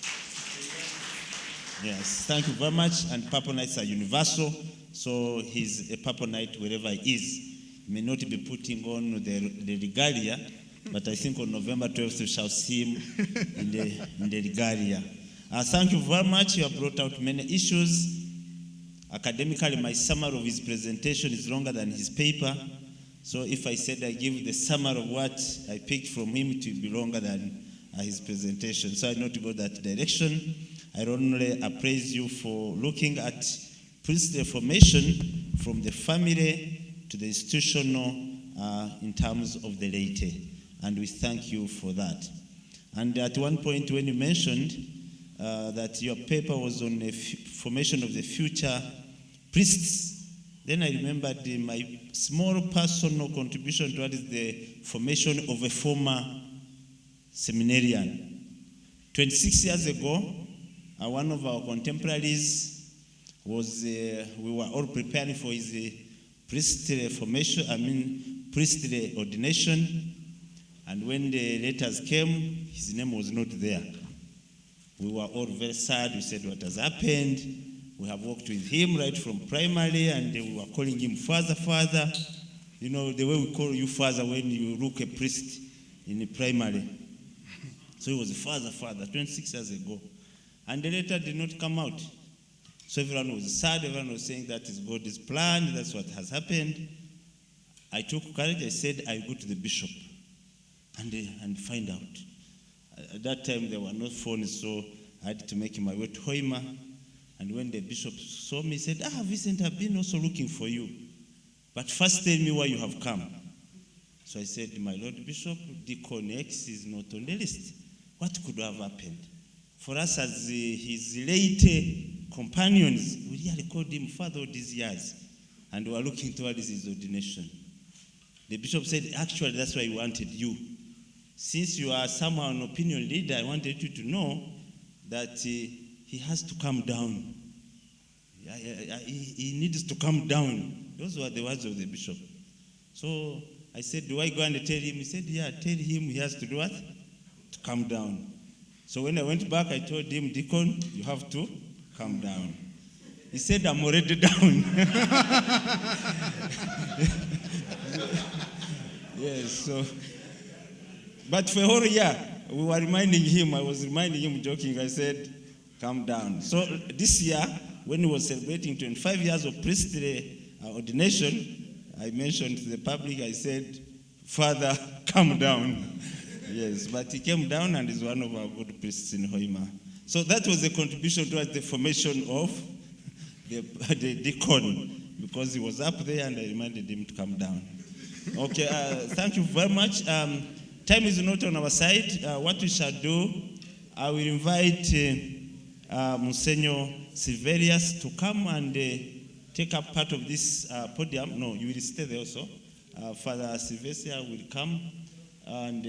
Yes, thank you very much. And Purple Knights are universal, so he's a Purple Knight wherever he is. He may not be putting on the regalia, but I think on November 12th we shall see him in the regalia. Thank you very much. You have brought out many issues. Academically, my summary of his presentation is longer than his paper. So if I said I give the summary of what I picked from him, it will be longer than his presentation. So I not to go that direction. I only appraise you for looking at priestly formation from the family to the institutional in terms of the laity. And we thank you for that. And at one point when you mentioned that your paper was on the formation of the future priests, then I remembered my small personal contribution towards the formation of a former seminarian. 26 years ago, one of our contemporaries was, we were all preparing for his priestly formation, priestly ordination, and when the letters came, his name was not there. We were all very sad. We said, what has happened? We have worked with him right from primary, and we were calling him Father, Father. You know, the way we call you Father when you look a priest in the primary. So he was Father, Father, 26 years ago. And the letter did not come out. So everyone was sad. Everyone was saying that is God's plan. That's what has happened. I took courage. I said, I'll go to the bishop and find out. At that time, there were no phones, so I had to make my way to Hoima. And when the bishop saw me, he said, Vincent, I've been also looking for you. But first tell me why you have come. So I said, my Lord Bishop, Deacon X is not on the list. What could have happened? For us as his laity companions, we really called him Father all these years. And we were looking towards his ordination. The bishop said, actually, that's why we wanted you. since you are somehow an opinion leader, I wanted you to know that he has to come down. He needs to come down. Those were the words of the bishop. So I said, do I go and tell him? He said, yeah, tell him he has to do what? To come down. So when I went back, I told him, Deacon, you have to come down. He said, I'm already down. Yes, so, but for a whole year, we were reminding him, I was reminding him, joking, I said, come down. So this year, when he was celebrating 25 years of priestly ordination, I mentioned to the public, I said, Father, come down. Yes, but he came down and is one of our good priests in Hoima. So that was a contribution towards the formation of the deacon, because he was up there and I reminded him to come down. Okay, thank you very much. Time is not on our side. What we shall do, I will invite Monsignor Silverius to come and take up part of this podium. No, you will stay there also. Father Silvestre will come and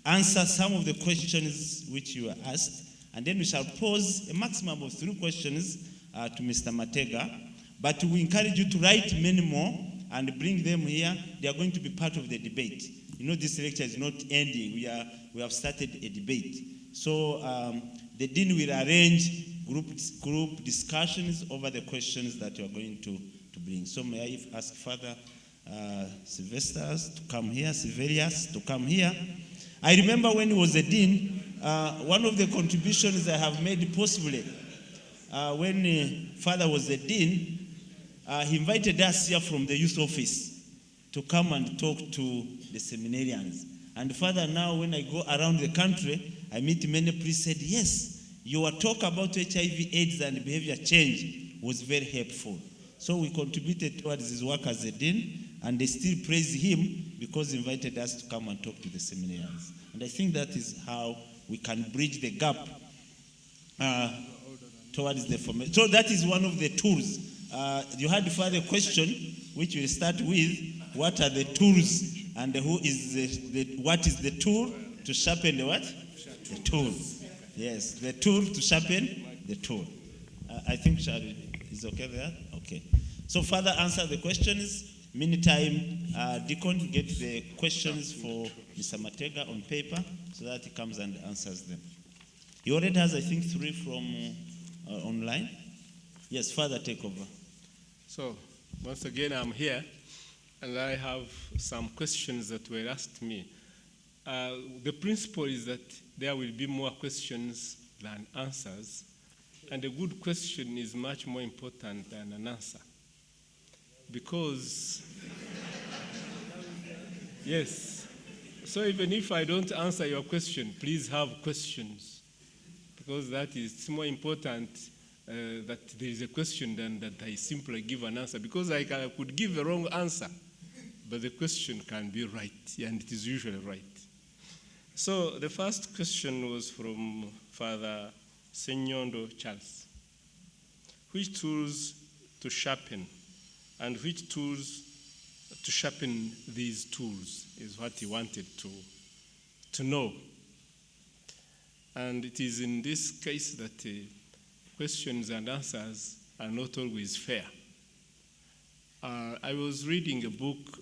answer some of the questions which you were asked. And then we shall pose a maximum of 3 questions to Mr. Matega. But we encourage you to write many more and bring them here. They are going to be part of the debate. You know, this lecture is not ending. We have started a debate. So the dean will arrange group discussions over the questions that you are going to bring. So may I ask Father Silverius to come here, Silverius to come here. I remember when he was a dean, one of the contributions I have made possibly, when Father was a dean, he invited us here from the youth office to come and talk to the seminarians. And Father, now when I go around the country, I meet many priests said, yes, your talk about HIV, AIDS, and behavior change was very helpful. So we contributed towards his work as a dean, and they still praise him because he invited us to come and talk to the seminarians. And I think that is how we can bridge the gap towards the formation. So that is one of the tools. You had a further question, which we'll start with. What are the tools, and what is the tool to sharpen the what? The tool. Yes, the tool to sharpen the tool. I think Shari is okay there? Okay. So Father, answer the questions. Meantime, Deacon, get the questions for Mr. Matega on paper so that he comes and answers them. He already has, I think, 3 from online. Yes, Father, take over. So, once again, I'm here, and I have some questions that were asked me. The principle is that there will be more questions than answers, and a good question is much more important than an answer. Because, yes, so even if I don't answer your question, please have questions, because that is it's more important that there is a question than that I simply give an answer, because I could give a wrong answer, but the question can be right, and it is usually right. So the first question was from Father Senyondo Charles. Which tools to sharpen, and which tools to sharpen these tools is what he wanted to know. And it is in this case that questions and answers are not always fair. I was reading a book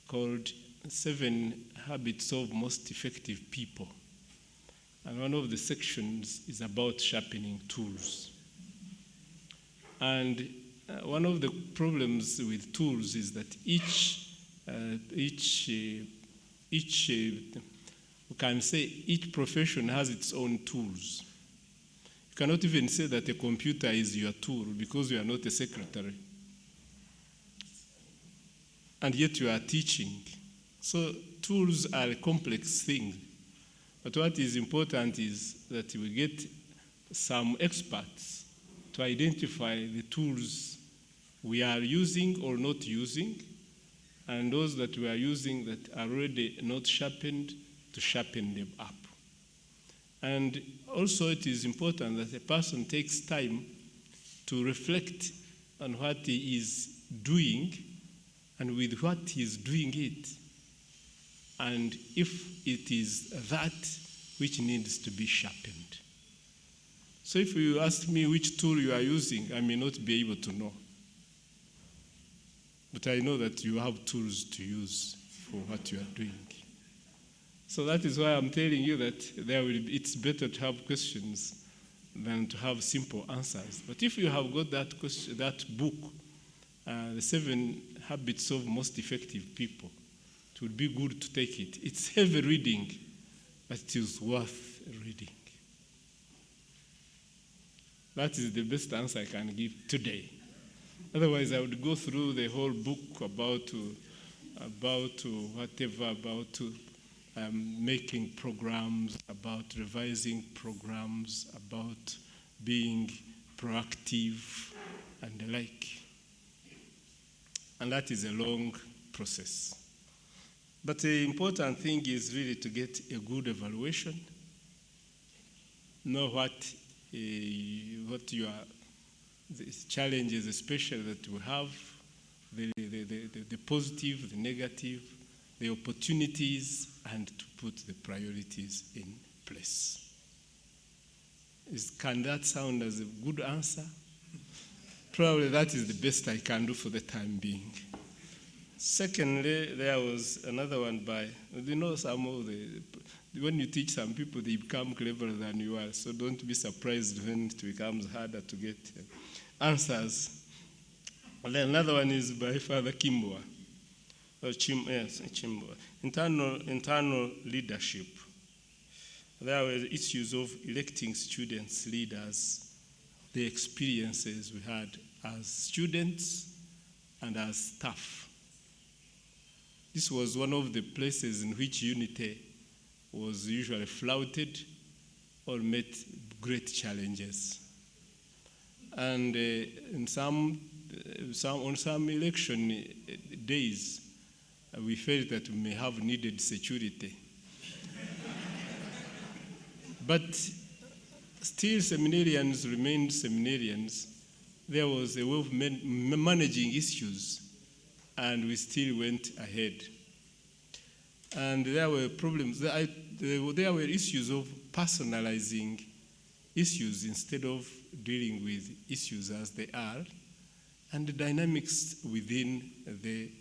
called 7 Habits of Most Effective People. And one of the sections is about sharpening tools. And one of the problems with tools is that each profession has its own tools. You cannot even say that a computer is your tool because you are not a secretary. And yet you are teaching. So tools are a complex thing. But what is important is that we get some experts to identify the tools we are using or not using, and those that we are using that are already not sharpened, to sharpen them up. And also it is important that a person takes time to reflect on what he is doing and with what he is doing it, and if it is that which needs to be sharpened. So if you ask me which tool you are using, I may not be able to know. But I know that you have tools to use for what you are doing. So that is why I'm telling you that it's better to have questions than to have simple answers. But if you have got that book, The 7 Habits of Most Effective People, it would be good to take it. It's heavy reading, but it is worth reading. That is the best answer I can give today. Otherwise, I would go through the whole book about making programs, about revising programs, about being proactive, and the like. And that is a long process. But the important thing is really to get a good evaluation, know what your the challenges, especially that we have, the positive, the negative, the opportunities, and to put the priorities in place. Can that sound as a good answer? Probably that is the best I can do for the time being. Secondly, there was another one by, some of when you teach some people, they become cleverer than you are, so don't be surprised when it becomes harder to get answers. And then another one is by Father Kimboa. Chimboa. Internal leadership. There were issues of electing students, leaders, the experiences we had as students and as staff. This was one of the places in which unity was usually flouted or met great challenges. And on some election days, we felt that we may have needed security. But still, seminarians remained seminarians. There was a way of managing issues, and we still went ahead. And there were problems. There were issues of personalizing issues instead of dealing with issues as they are, and the dynamics within the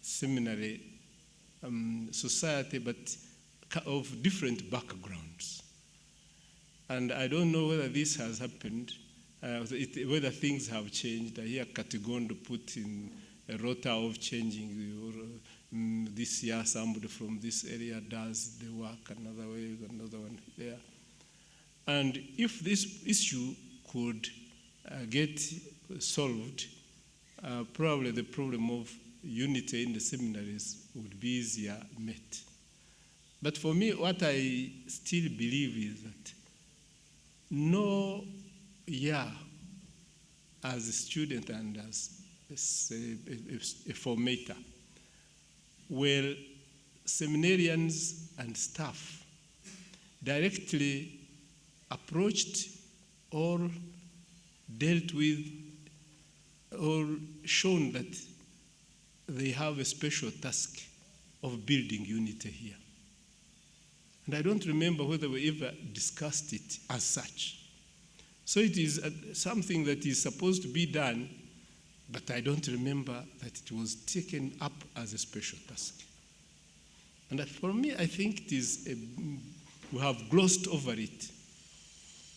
seminary society, but of different backgrounds. And I don't know whether this has happened, whether things have changed. I hear Katigondo put in a rota of changing. This year, somebody from this area does the work, another one there. And if this issue could get solved, probably the problem of unity in the seminaries would be easier met. But for me, what I still believe is that no year as a student and as a formator, where seminarians and staff directly approached or dealt with or shown that they have a special task of building unity here. And I don't remember whether we ever discussed it as such. So it is something that is supposed to be done, but I don't remember that it was taken up as a special task. And for me, I think it is we have glossed over it.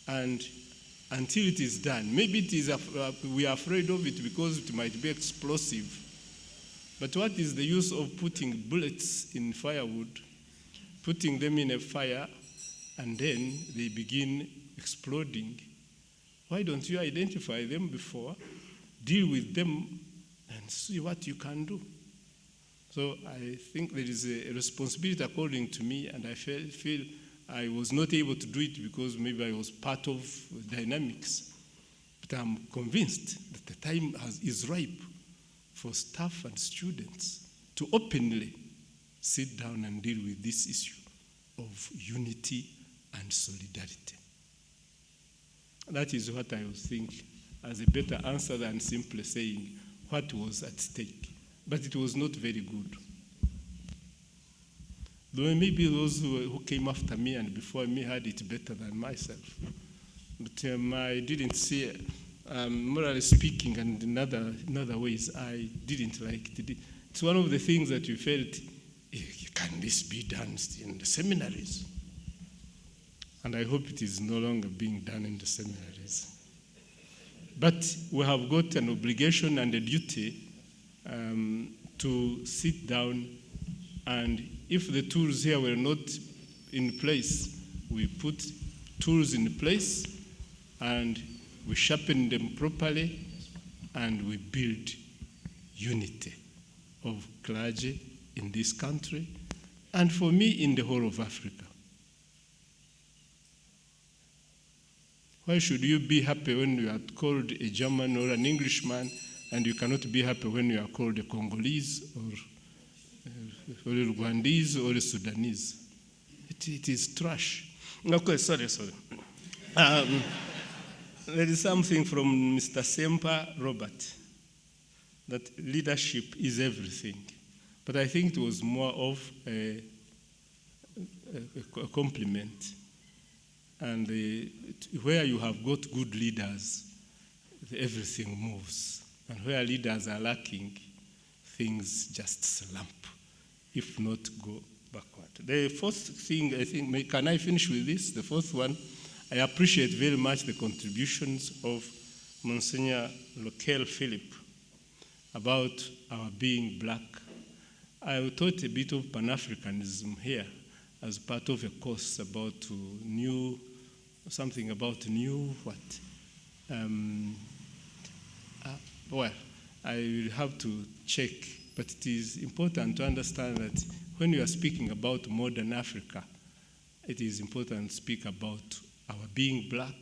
And until it is done, maybe it is we are afraid of it because it might be explosive. But what is the use of putting bullets in firewood, putting them in a fire, and then they begin exploding? Why don't you identify them before, deal with them, and see what you can do? So I think there is a responsibility according to me, and I feel I was not able to do it because maybe I was part of the dynamics. But I'm convinced that the time is ripe for staff and students to openly sit down and deal with this issue of unity and solidarity. That is what I would think as a better answer than simply saying what was at stake. But it was not very good. Though maybe those who came after me and before me had it better than myself. But I didn't see, morally speaking, and in other ways, I didn't like it. It's one of the things that you felt, can this be done in the seminaries? And I hope it is no longer being done in the seminaries. But we have got an obligation and a duty to sit down, and if the tools here were not in place, we put tools in place and we sharpen them properly and we build unity of clergy in this country and for me in the whole of Africa. Why should you be happy when you are called a German or an Englishman and you cannot be happy when you are called a Congolese or a Rwandese or a Sudanese? It is trash. Okay, sorry. There is something from Mr. Semper Robert, that leadership is everything. But I think it was more of a compliment. And where you have got good leaders, everything moves. And where leaders are lacking, things just slump, if not go backward. The fourth thing, I think, can I finish with this? The fourth one, I appreciate very much the contributions of Monsignor Lokel Philip about our being black. I taught a bit of Pan-Africanism here as part of a course about something about what? Well, I will have to check, but it is important to understand that when you are speaking about modern Africa, it is important to speak about our being black.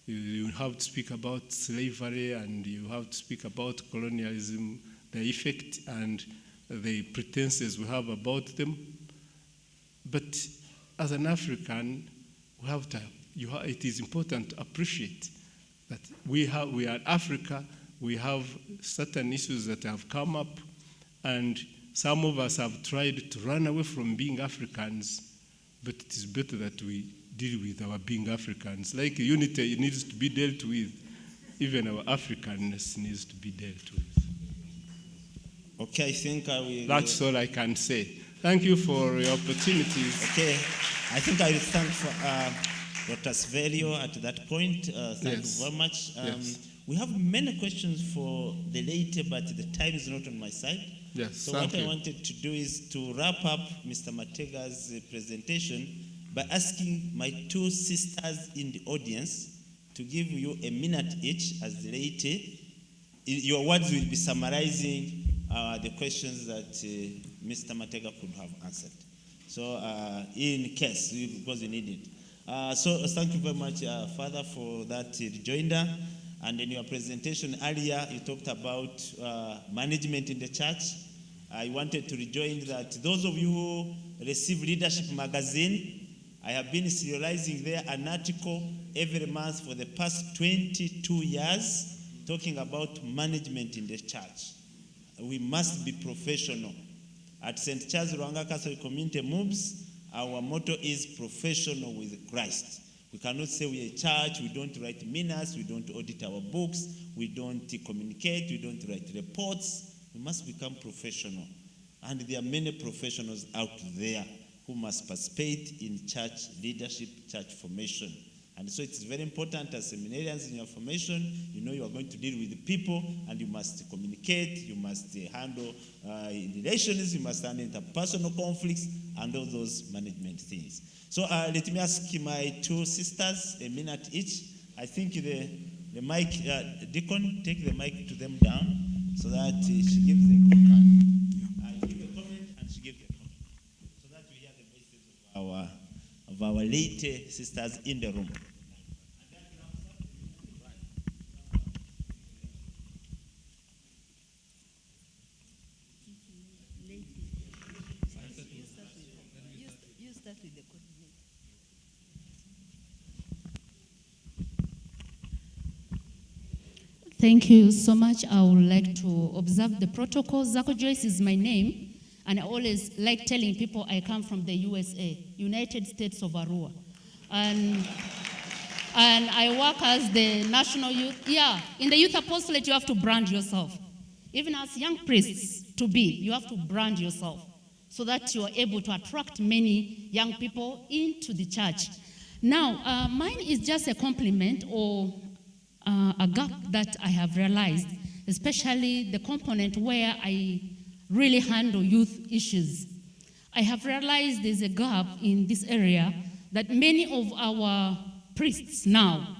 You have to speak about slavery, and you have to speak about colonialism, the effect and the pretenses we have about them. But as an African, it is important to appreciate that we are Africa, we have certain issues that have come up, and some of us have tried to run away from being Africans, but it is better that we deal with our being Africans. Like unity needs to be dealt with, even our Africanness needs to be dealt with. Okay, I think I will... That's all I can say. Thank you for your opportunities. Okay, I think I will thank Dr. Sverio at that point. Thank you very much. Yes. We have many questions for the laity, but the time is not on my side. Yes, so what I wanted to do is to wrap up Mr. Matega's presentation by asking my two sisters in the audience to give you a minute each as the laity. Your words will be summarizing the questions that Mr. Matega could have answered. So in case, because we need it. So thank you very much, Father, for that rejoinder. And in your presentation earlier, you talked about management in the church. I wanted to rejoin that those of you who receive Leadership Magazine, I have been serializing there an article every month for the past 22 years talking about management in the church. We must be professional. At St. Charles Ruanga Catholic Community MOOBS, our motto is professional with Christ. We cannot say we are a church, we don't write minutes, we don't audit our books, we don't communicate, we don't write reports. We must become professional. And there are many professionals out there who must participate in church leadership, church formation. And so it's very important as seminarians in your formation, you know you are going to deal with the people and you must communicate, you must handle relations, you must handle interpersonal conflicts and all those management things. So let me ask my two sisters a minute each. I think the mic, Deacon, take the mic to them down so that she gives a comment. I give a comment and she gives a comment. So that we hear the voices of our laity sisters in the room. Thank you so much. I would like to observe the protocol. Zako Joyce is my name. And I always like telling people I come from the USA, United States of Arua. And I work as the national youth. Yeah, in the youth apostolate, you have to brand yourself. Even as young priests to be, you have to brand yourself so that you are able to attract many young people into the church. Now, mine is just a compliment or a gap that I have realized, especially the component where I really handle youth issues. I have realized there's a gap in this area that many of our priests now,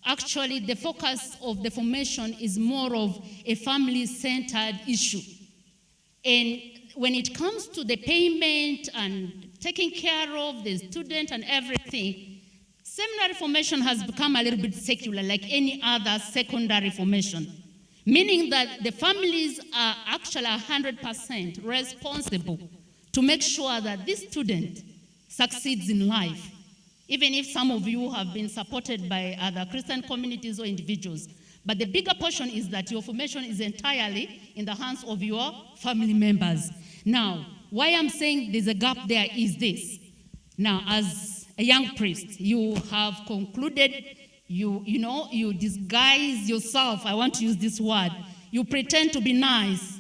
actually the focus of the formation is more of a family-centered issue. And when it comes to the payment and taking care of the student and everything, seminary formation has become a little bit secular, like any other secondary formation, meaning that the families are actually 100% responsible to make sure that this student succeeds in life, even if some of you have been supported by other Christian communities or individuals. But the bigger portion is that your formation is entirely in the hands of your family members. Now, why I'm saying there's a gap there is this. Now, as a young priest, you have concluded, you disguise yourself. I want to use this word. You pretend to be nice.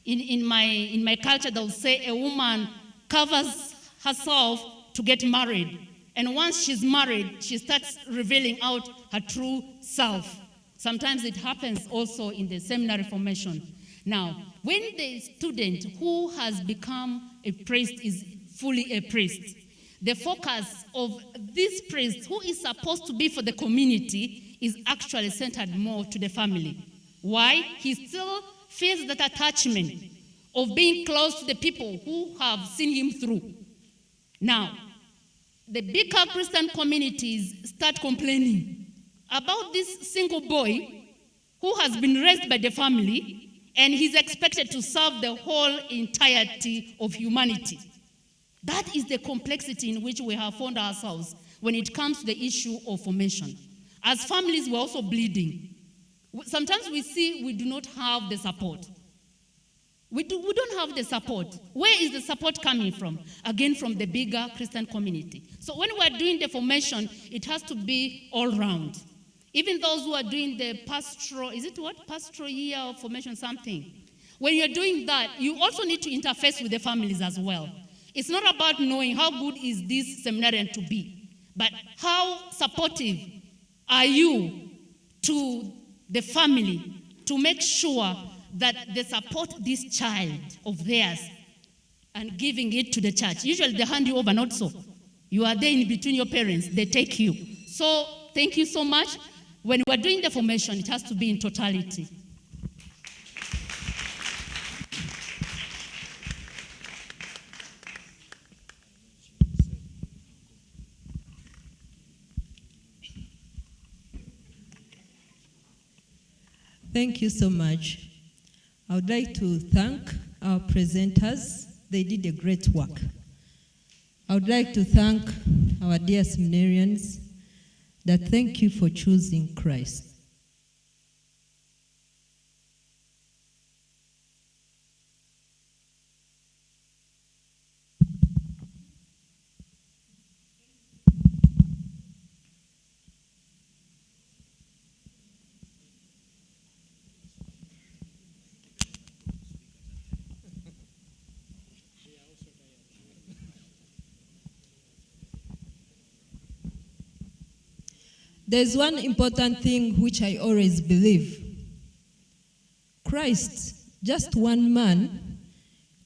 In my culture, they'll say a woman covers herself to get married. And once she's married, she starts revealing out her true self. Sometimes it happens also in the seminary formation. Now, when the student who has become a priest is fully a priest, the focus of this priest, who is supposed to be for the community, is actually centered more to the family. Why? He still feels that attachment of being close to the people who have seen him through. Now, the bigger Christian communities start complaining about this single boy who has been raised by the family, and he's expected to serve the whole entirety of humanity. That is the complexity in which we have found ourselves when it comes to the issue of formation. As families, we're also bleeding. Sometimes we see we do not have the support. We don't have the support. Where is the support coming from? Again, from the bigger Christian community. So when we're doing the formation, it has to be all round. Even those who are doing the pastoral, is it what? Pastoral year of formation, something. When you're doing that, you also need to interface with the families as well. It's not about knowing how good is this seminarian to be, but how supportive are you to the family to make sure that they support this child of theirs and giving it to the church. Usually they hand you over, not so. You are there in between your parents, they take you. So thank you so much. When we're doing the formation, it has to be in totality. Thank you so much. I would like to thank our presenters. They did a great work. I would like to thank our dear seminarians that thank you for choosing Christ. There's one important thing which I always believe. Christ, just one man,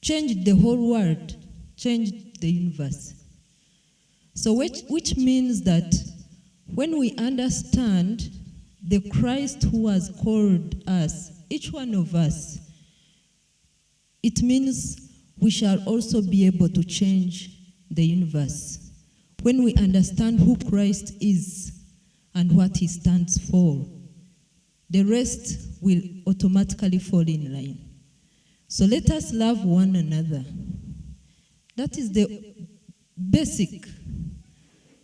changed the whole world, changed the universe. So which means that when we understand the Christ who has called us, each one of us, it means we shall also be able to change the universe. When we understand who Christ is, and what he stands for, the rest will automatically fall in line. So let us love one another. That is the basic.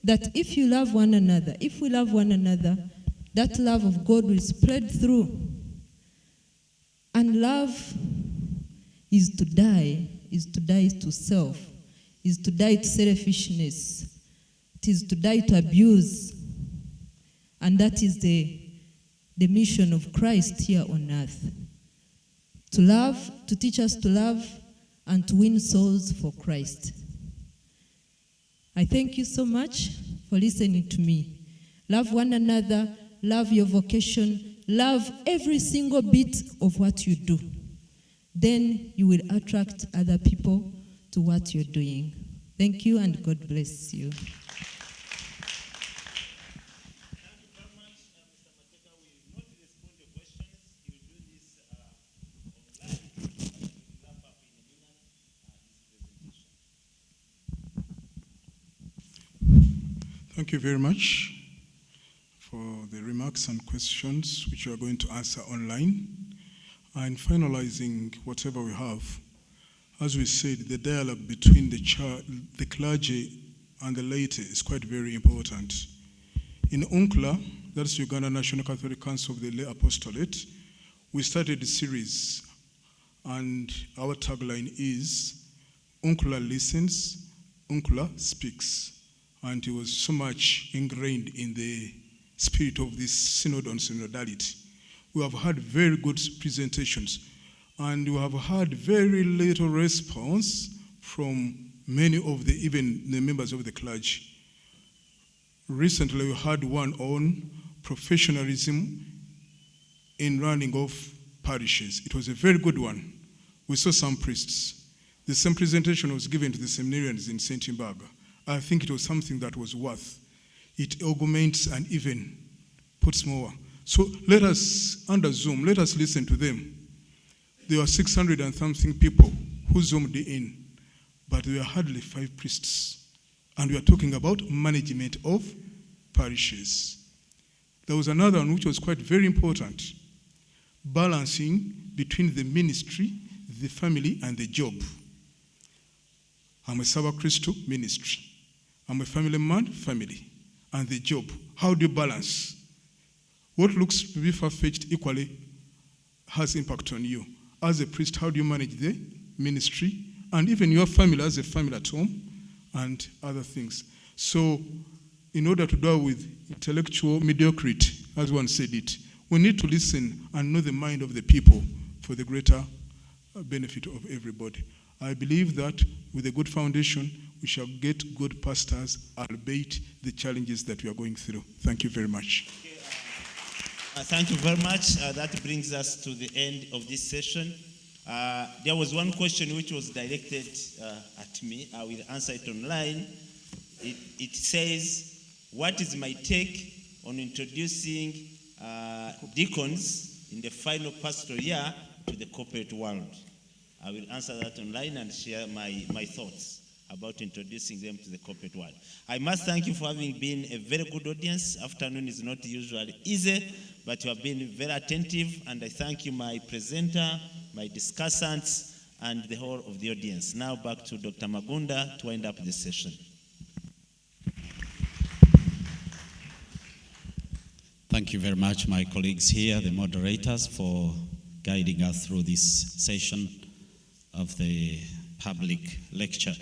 That if you love one another, if we love one another, that love of God will spread through. And love is to die, is to die to self, is to die to selfishness. It is to die to abuse. And that is the mission of Christ here on earth. To love, to teach us to love, and to win souls for Christ. I thank you so much for listening to me. Love one another, love your vocation, love every single bit of what you do. Then you will attract other people to what you're doing. Thank you, and God bless you. Thank you very much for the remarks and questions which we are going to answer online. And finalizing whatever we have, as we said, the dialogue between the clergy and the laity is quite very important. In UNCLA, that's Uganda National Catholic Council of the Lay Apostolate, we started a series, and our tagline is, UNCLA listens, UNCLA speaks. And it was so much ingrained in the spirit of this synod on synodality. We have had very good presentations, and we have had very little response from many of even the members of the clergy. Recently, we had one on professionalism in running of parishes. It was a very good one. We saw some priests. The same presentation was given to the seminarians in St. Mbaga. I think it was something that was worth. It augments and even puts more. So let us, under Zoom, let us listen to them. There were 600 and something people who zoomed in, but there were hardly 5 priests. And we are talking about management of parishes. There was another one which was quite very important, balancing between the ministry, the family, and the job. I'm a Saba Christo ministry. I'm a family man, family, and the job. How do you balance? What looks to be far-fetched equally has impact on you. As a priest, how do you manage the ministry? And even your family as a family at home and other things. So in order to deal with intellectual mediocrity, as one said it, we need to listen and know the mind of the people for the greater benefit of everybody. I believe that with a good foundation, we shall get good pastors, albeit the challenges that we are going through. Thank you very much. Thank you very much. That brings us to the end of this session. There was one question which was directed at me. I will answer it online. It says, what is my take on introducing deacons in the final pastoral year to the corporate world? I will answer that online and share my thoughts about introducing them to the corporate world. I must thank you for having been a very good audience. Afternoon is not usually easy, but you have been very attentive, and I thank you, my presenter, my discussants, and the whole of the audience. Now back to Dr. Magunda to wind up the session. Thank you very much, my colleagues here, the moderators, for guiding us through this session of the public lecture.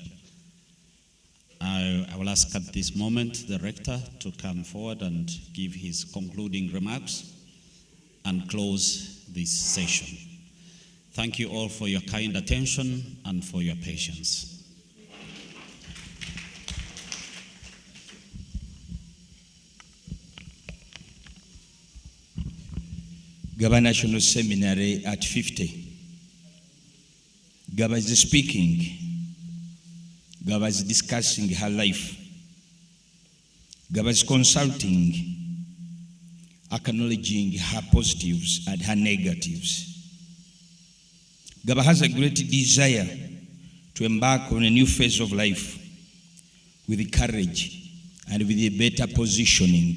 I will ask at this moment the rector to come forward and give his concluding remarks and close this session. Thank you all for your kind attention and for your patience. Ggaba National Seminary at 50. Ggaba is speaking. Ggaba is discussing her life. Ggaba is consulting, acknowledging her positives and her negatives. Ggaba has a great desire to embark on a new phase of life with courage and with a better positioning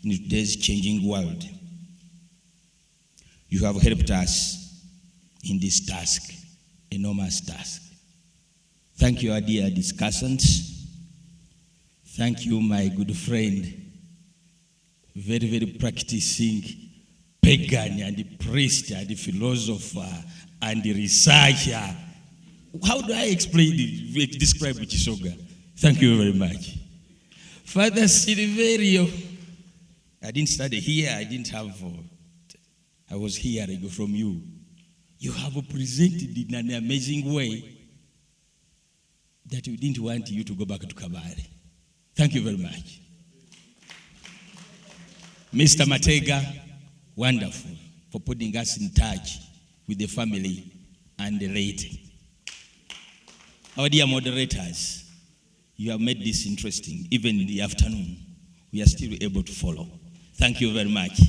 in today's changing world. You have helped us in this task, enormous task. Thank you, our dear discussants. Thank you, my good friend, very, very practicing pagan and priest and philosopher and researcher, How do I explain it, describe Chisoga? Thank you very much. Father Silverio, I didn't study here, I was hearing from you. You have presented in an amazing way that we didn't want you to go back to Kabale. Thank you very much. Mr. Matega, wonderful for putting us in touch with the family and the laity. Our dear moderators, you have made this interesting. Even in the afternoon, we are still able to follow. Thank you very much.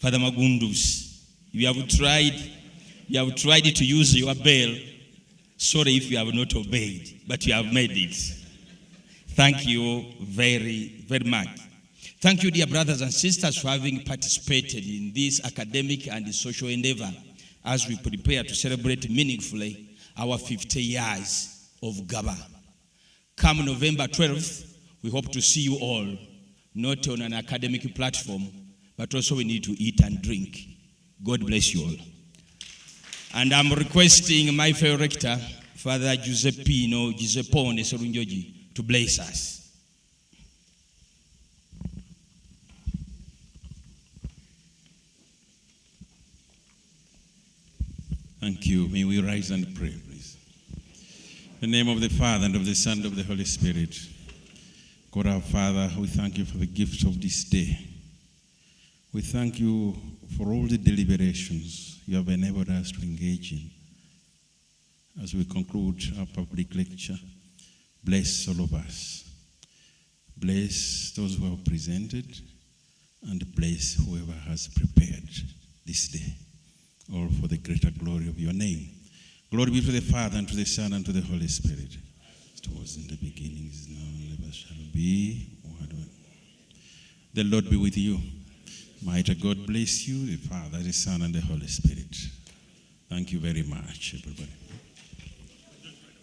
Father Magundus, you have tried to use your bell. Sorry if you have not obeyed, but you have made it. Thank you very, very much. Thank you, dear brothers and sisters, for having participated in this academic and social endeavor as we prepare to celebrate meaningfully our 50 years of Ggaba. Come November 12th, we hope to see you all, not on an academic platform, but also we need to eat and drink. God bless you all. And I'm requesting my fellow rector, Father Giuseppone Serunjoji, to bless us. Thank you. May we rise and pray, please. In the name of the Father, and of the Son, and of the Holy Spirit. God our Father, we thank you for the gift of this day. We thank you for all the deliberations you have enabled us to engage in. As we conclude our public lecture, bless all of us. Bless those who have presented, and bless whoever has prepared this day, all for the greater glory of your name. Glory be to the Father, and to the Son, and to the Holy Spirit. It was in the beginning, is now, and ever shall be. The Lord be with you. Mighty God bless you, the Father, the Son, and the Holy Spirit. Thank you very much, everybody.